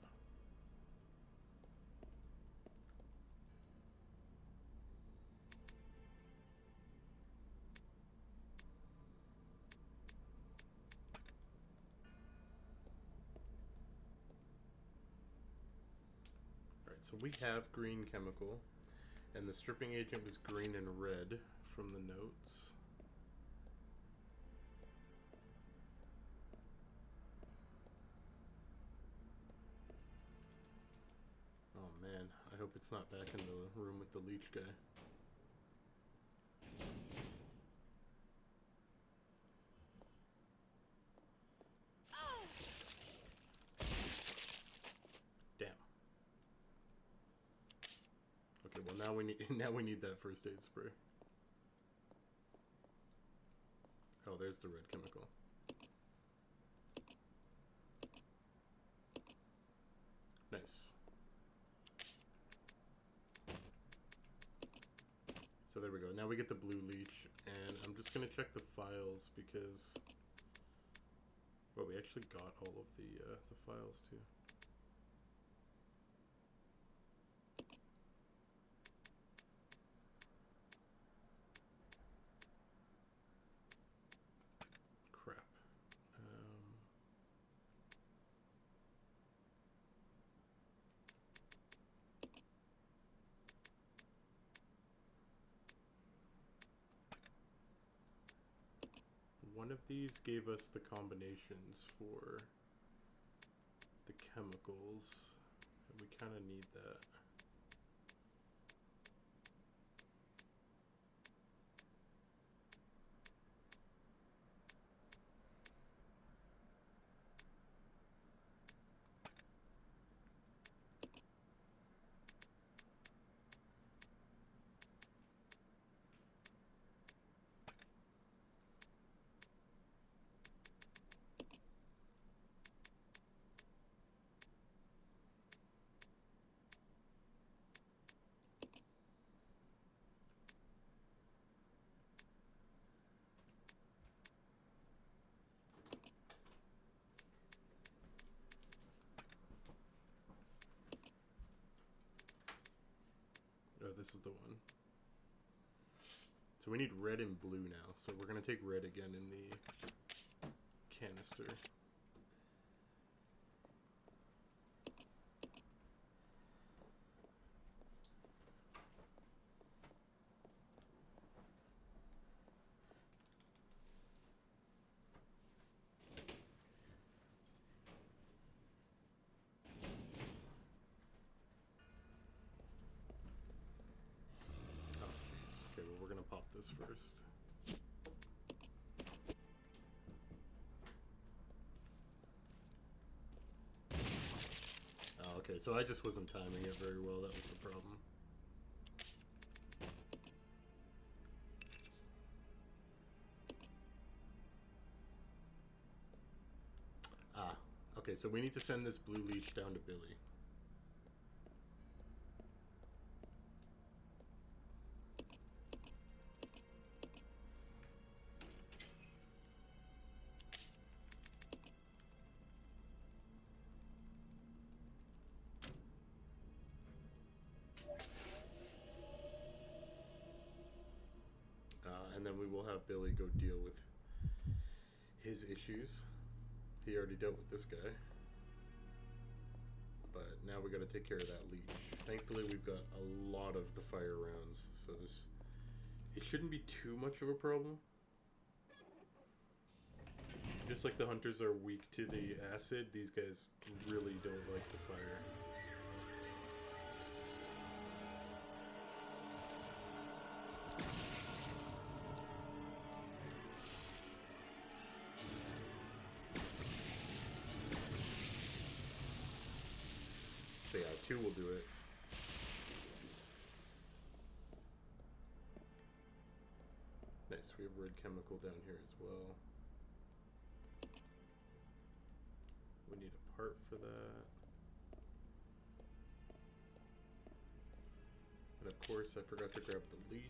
Alright, so we have green chemical, and the stripping agent was green and red from the notes. Oh man, I hope it's not back in the room with the leech guy. Damn. Okay, well now we need that first aid spray. Oh, there's the red chemical. Nice. So there we go. Now we get the blue leech, and I'm just gonna check the files because, well, we actually got all of the files too. Crap. One of these gave us the combinations for the chemicals, and we kind of need that. Oh, this is the one. So we need red and blue now. So we're going to take red again in the canister. This first. Oh, okay, so I just wasn't timing it very well. That was the problem. Okay, so we need to send this blue leech down to Billy. And then we will have Billy go deal with his issues. He already dealt with this guy. But now we got to take care of that leech. Thankfully, we've got a lot of the fire rounds, so it shouldn't be too much of a problem. Just like the hunters are weak to the acid, these guys really don't like the fire. So yeah, 2 will do it. Nice, we have red chemical down here as well. We need a part for that. And of course, I forgot to grab the leech.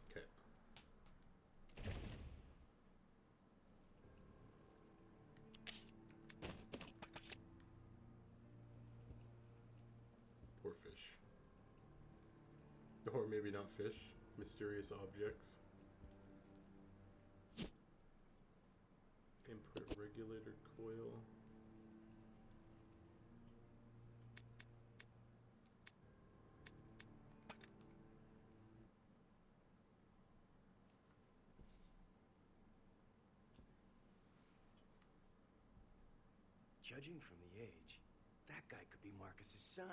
Okay. Poor fish. Or maybe not fish. Mysterious objects. Input regulator coil. Judging from the age, that guy could be Marcus's son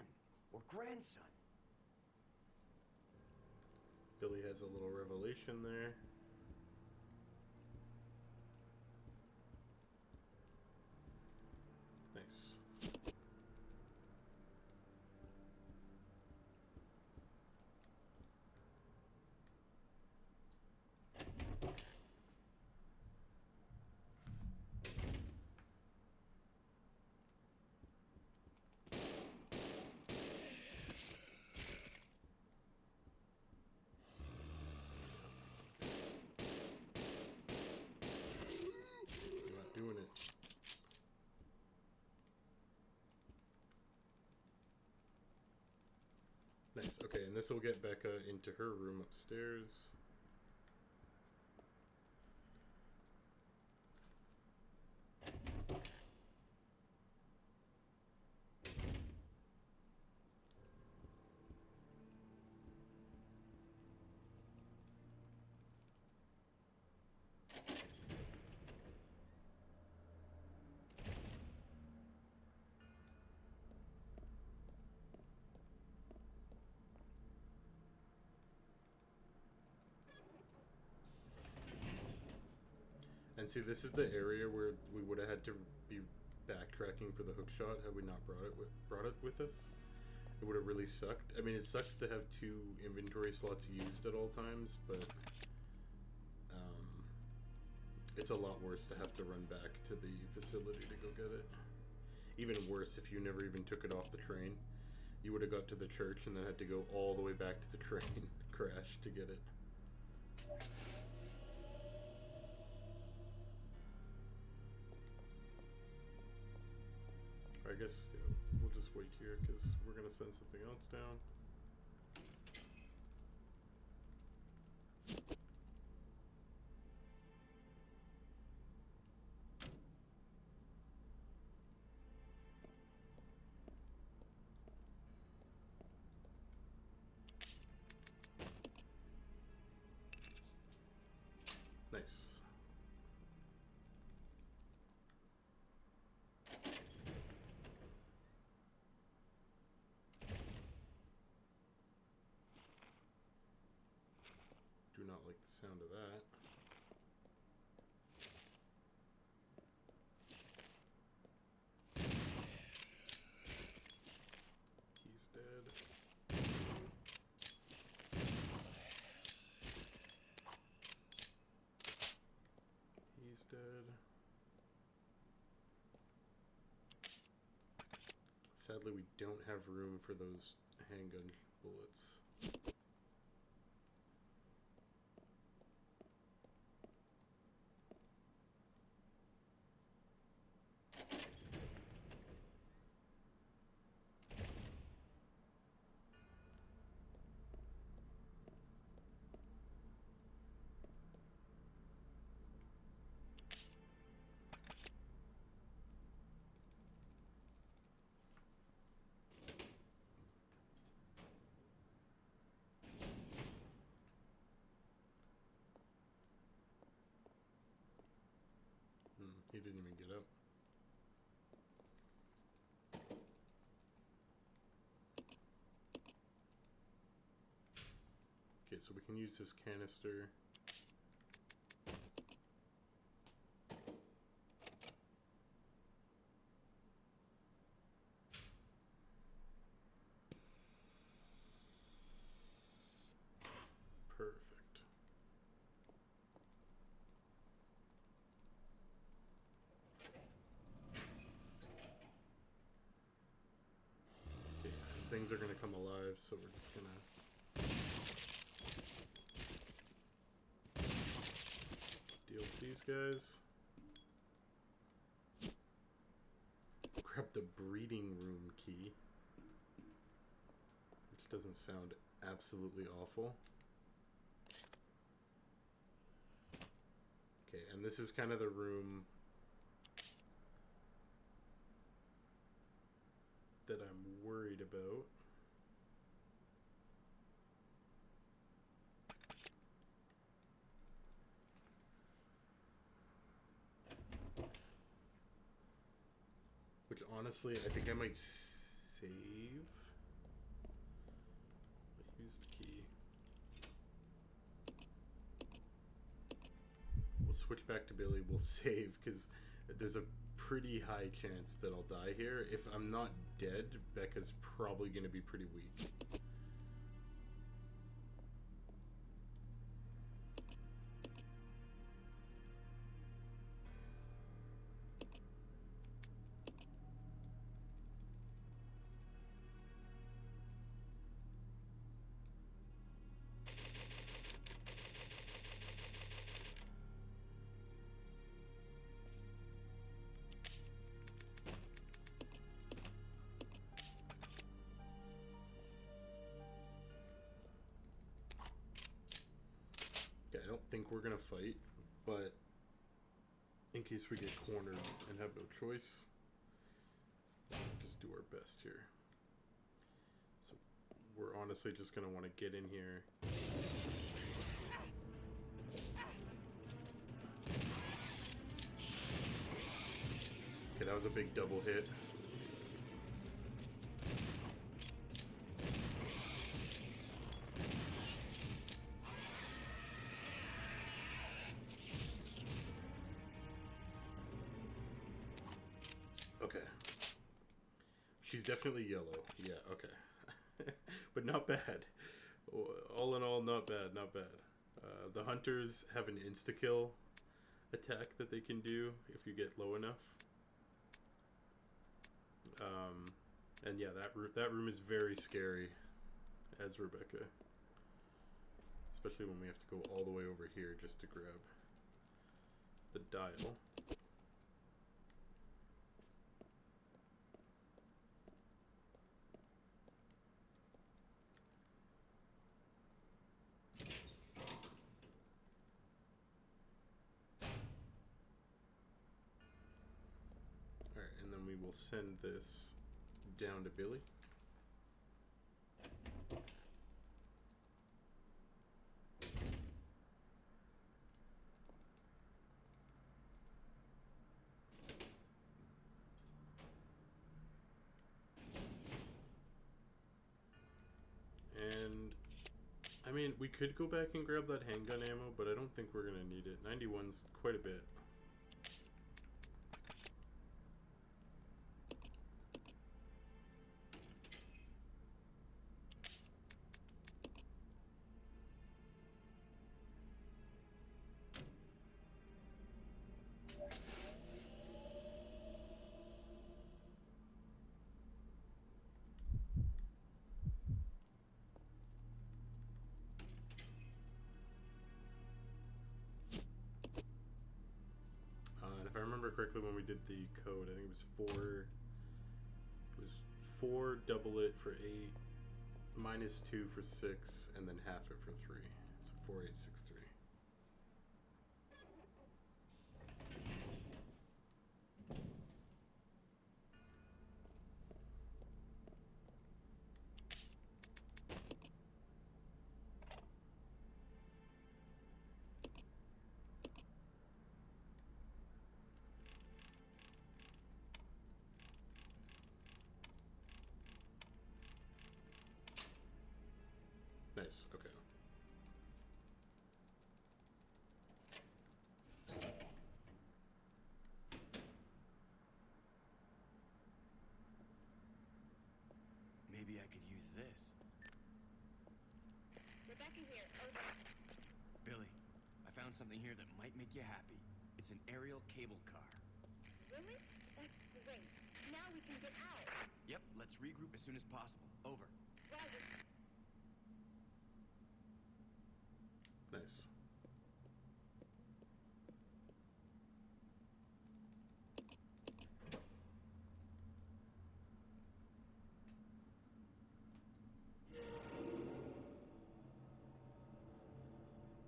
or grandson. Billy has a little revelation there. Nice. Not doing it. Nice. Okay, and this will get Becca into her room upstairs. And see, this is the area where we would have had to be backtracking for the hook shot had we not brought it with us. It would have really sucked. I mean, it sucks to have 2 inventory slots used at all times, but it's a lot worse to have to run back to the facility to go get it. Even worse if you never even took it off the train. You would have got to the church and then had to go all the way back to the train crash to get it. I guess we'll just just wait here because we're gonna send something else down. Nice. Do not like the sound of that. He's dead. He's dead. Sadly, we don't have room for those handgun bullets. He didn't even get up. Okay, so we can use this canister. Perfect. Okay, things are gonna come alive, so we're just gonna deal with these guys. Grab the breeding room key, which doesn't sound absolutely awful. Okay, and this is kind of the room that I'm worried about. Which honestly, I think I might save. Use the key. We'll switch back to Billy. We'll save because there's a pretty high chance that I'll die here. If I'm not dead, Becca's probably going to be pretty weak. I don't think we're gonna fight, but in case we get cornered and have no choice, we'll just do our best here. So we're honestly just gonna want to get in here. Okay, that was a big double hit. Okay. She's definitely yellow. Yeah, okay. But not bad. All in all, not bad, not bad. The hunters have an insta-kill attack that they can do if you get low enough. And yeah, that room is very scary as Rebecca. Especially when we have to go all the way over here just to grab the dial. we'll send this down to Billy. And I mean, we could go back and grab that handgun ammo, but I don't think we're gonna need it. 91's quite a bit. And if I remember correctly, when we did the code, I think it was four. It was 4, double it for 8, -2 for 6, and then half it for 3. So 4863. Nice. Okay. Maybe I could use this. Rebecca here. Over. Billy, I found something here that might make you happy. It's an aerial cable car. Really? That's great. Now we can get out. Yep, let's regroup as soon as possible. Over. Roger. Nice.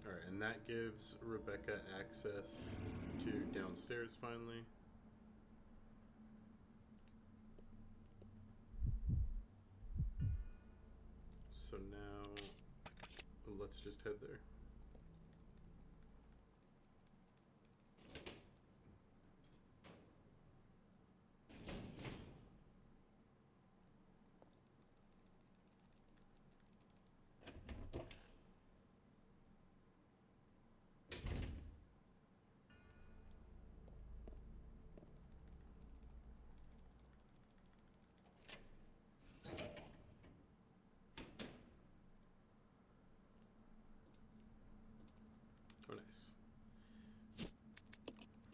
Alright, and that gives Rebecca access to downstairs finally. So now, let's just head there. Oh, nice.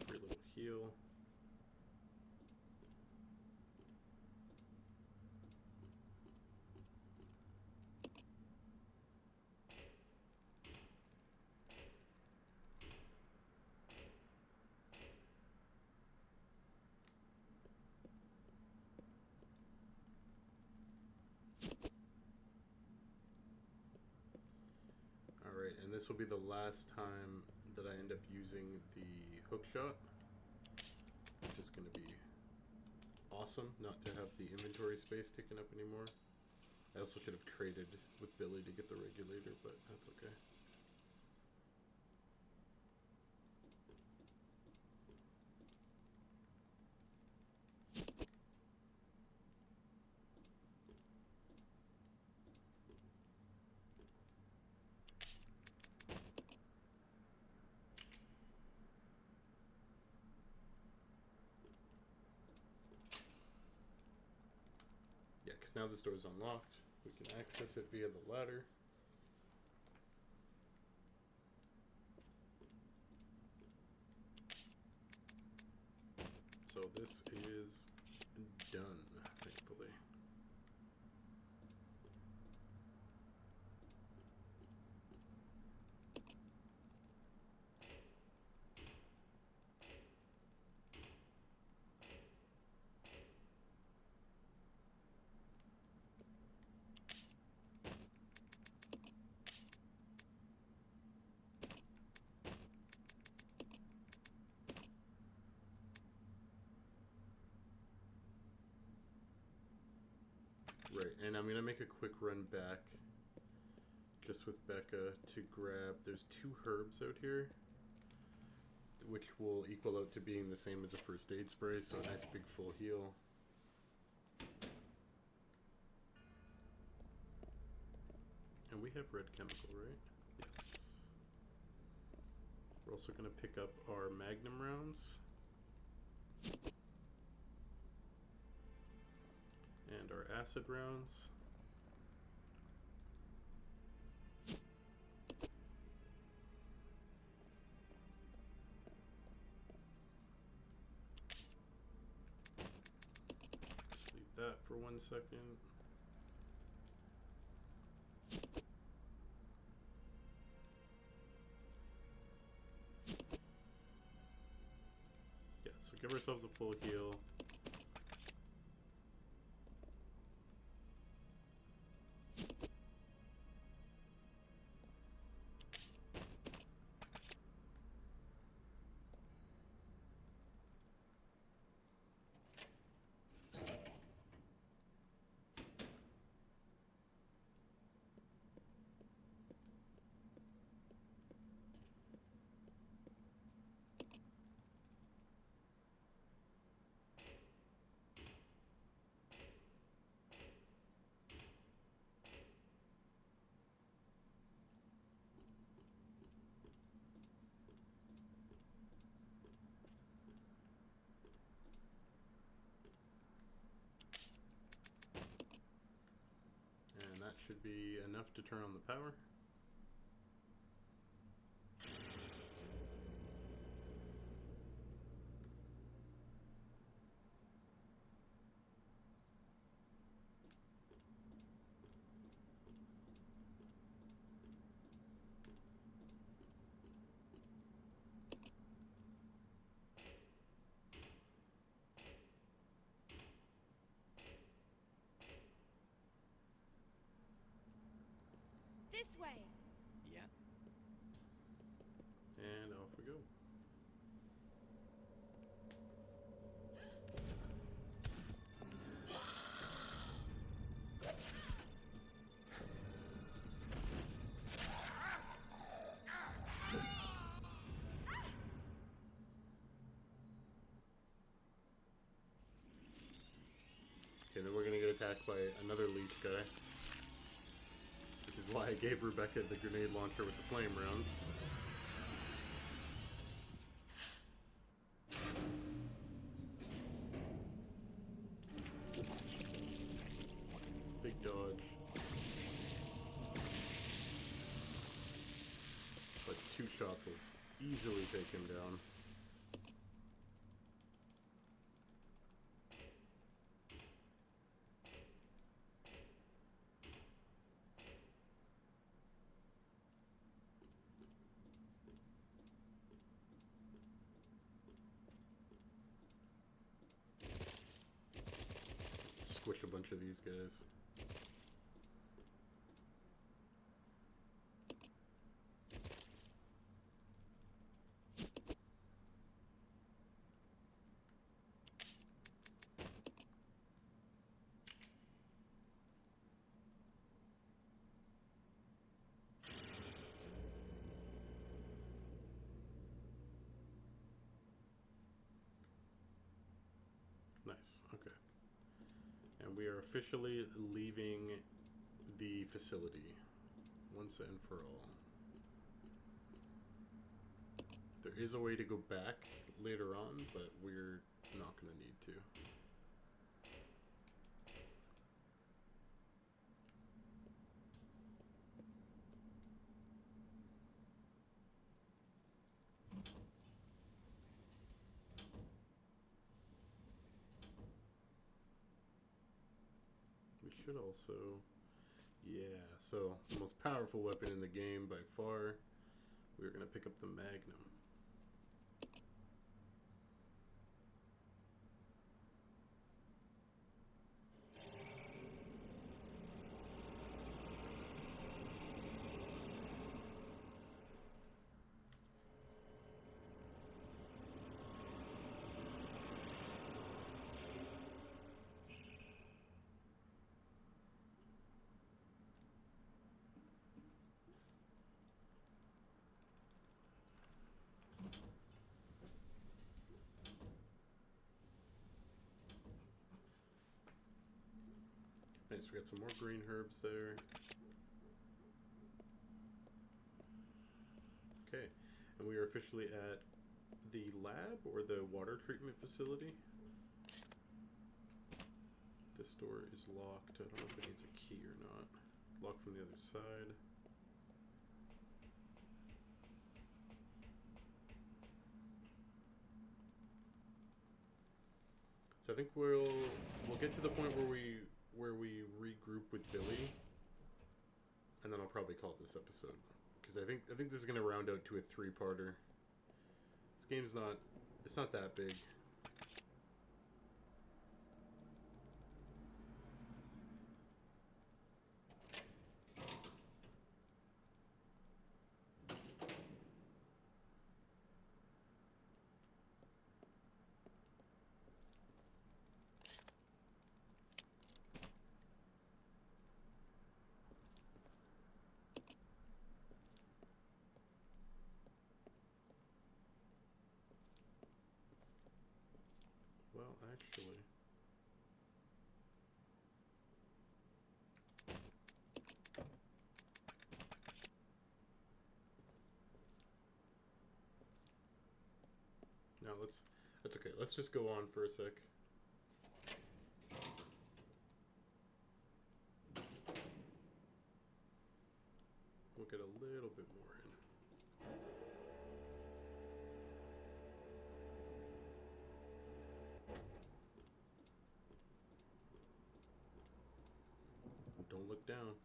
Free little heal. Alright, and this will be the last time that I end up using the hook shot, which is going to be awesome not to have the inventory space taken up anymore. I also should have traded with Billy to get the regulator, but that's okay. Yeah, because now this door is unlocked. We can access it via the ladder. So this is done, thankfully. Right, and I'm going to make a quick run back just with Becca to grab... There's 2 herbs out here, which will equal out to being the same as a first aid spray, so a nice big full heal. And we have red chemical, right? Yes. We're also going to pick up our magnum rounds. And our acid rounds. Just leave that for 1 second. Yeah, so give ourselves a full heal. And that should be enough to turn on the power. This way. Yeah. And off we go. Okay, then we're gonna get attacked by another leech guy. Which is why I gave Rebecca the grenade launcher with the flame rounds. Big dodge. But 2 shots will easily take him down. Squish a bunch of these guys. Nice, okay. And we are officially leaving the facility once and for all. There is a way to go back later on, but we're not going to need to. We should also... Yeah, so the most powerful weapon in the game by far, we're going to pick up the Magnum. Nice, we got some more green herbs there. Okay, and we are officially at the lab or the water treatment facility. This door is locked. I don't know if it needs a key or not. Locked from the other side. So I think we'll get to the point where we regroup with Billy, and then I'll probably call it this episode, because I think this is gonna round out to a 3-parter. This game's not that big. Well, actually, no, that's okay. Let's just go on for a sec. We'll get a little bit more in. Don't look down.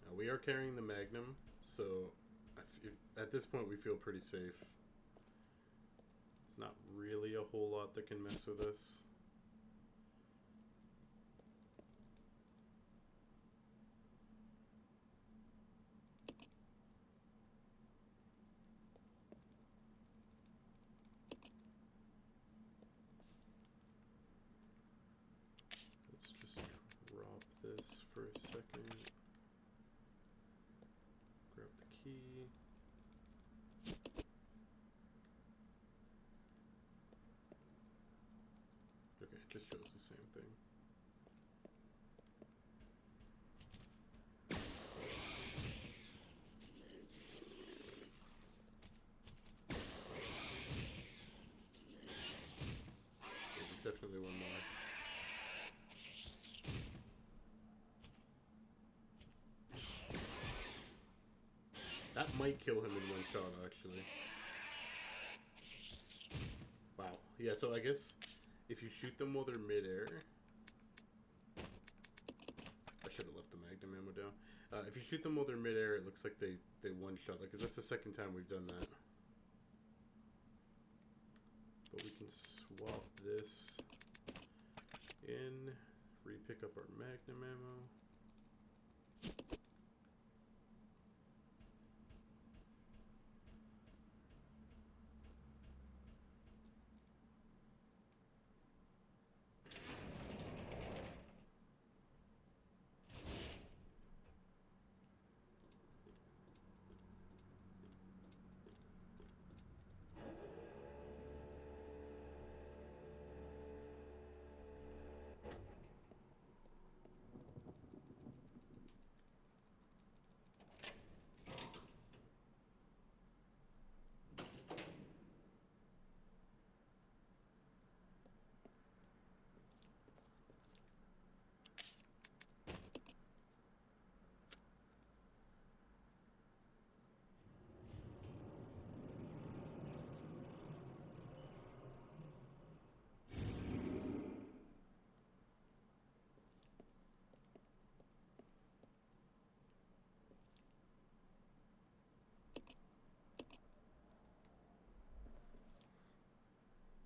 Now we are carrying the Magnum, so at this point we feel pretty safe. It's not really a whole lot that can mess with us. Let's just drop this for a second. Grab the key. Okay, it just shows the same thing. There's definitely one more. That might kill him in one shot, actually. Wow. Yeah, so I guess if you shoot them while they're midair... I should have left the Magnum ammo down. If you shoot them while they're midair, it looks like they one-shot. Like, 'cause that's the second time we've done that. But we can swap this in, re-pick up our Magnum ammo.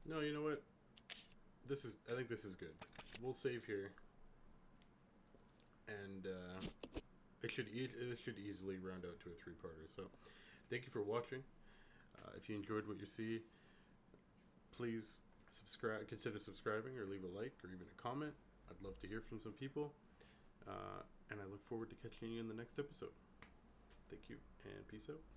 No, you know what? I think this is good. We'll save here. And it should easily round out to a 3-parter. So, thank you for watching. If you enjoyed what you see, please consider subscribing or leave a like or even a comment. I'd love to hear from some people. And I look forward to catching you in the next episode. Thank you, and peace out.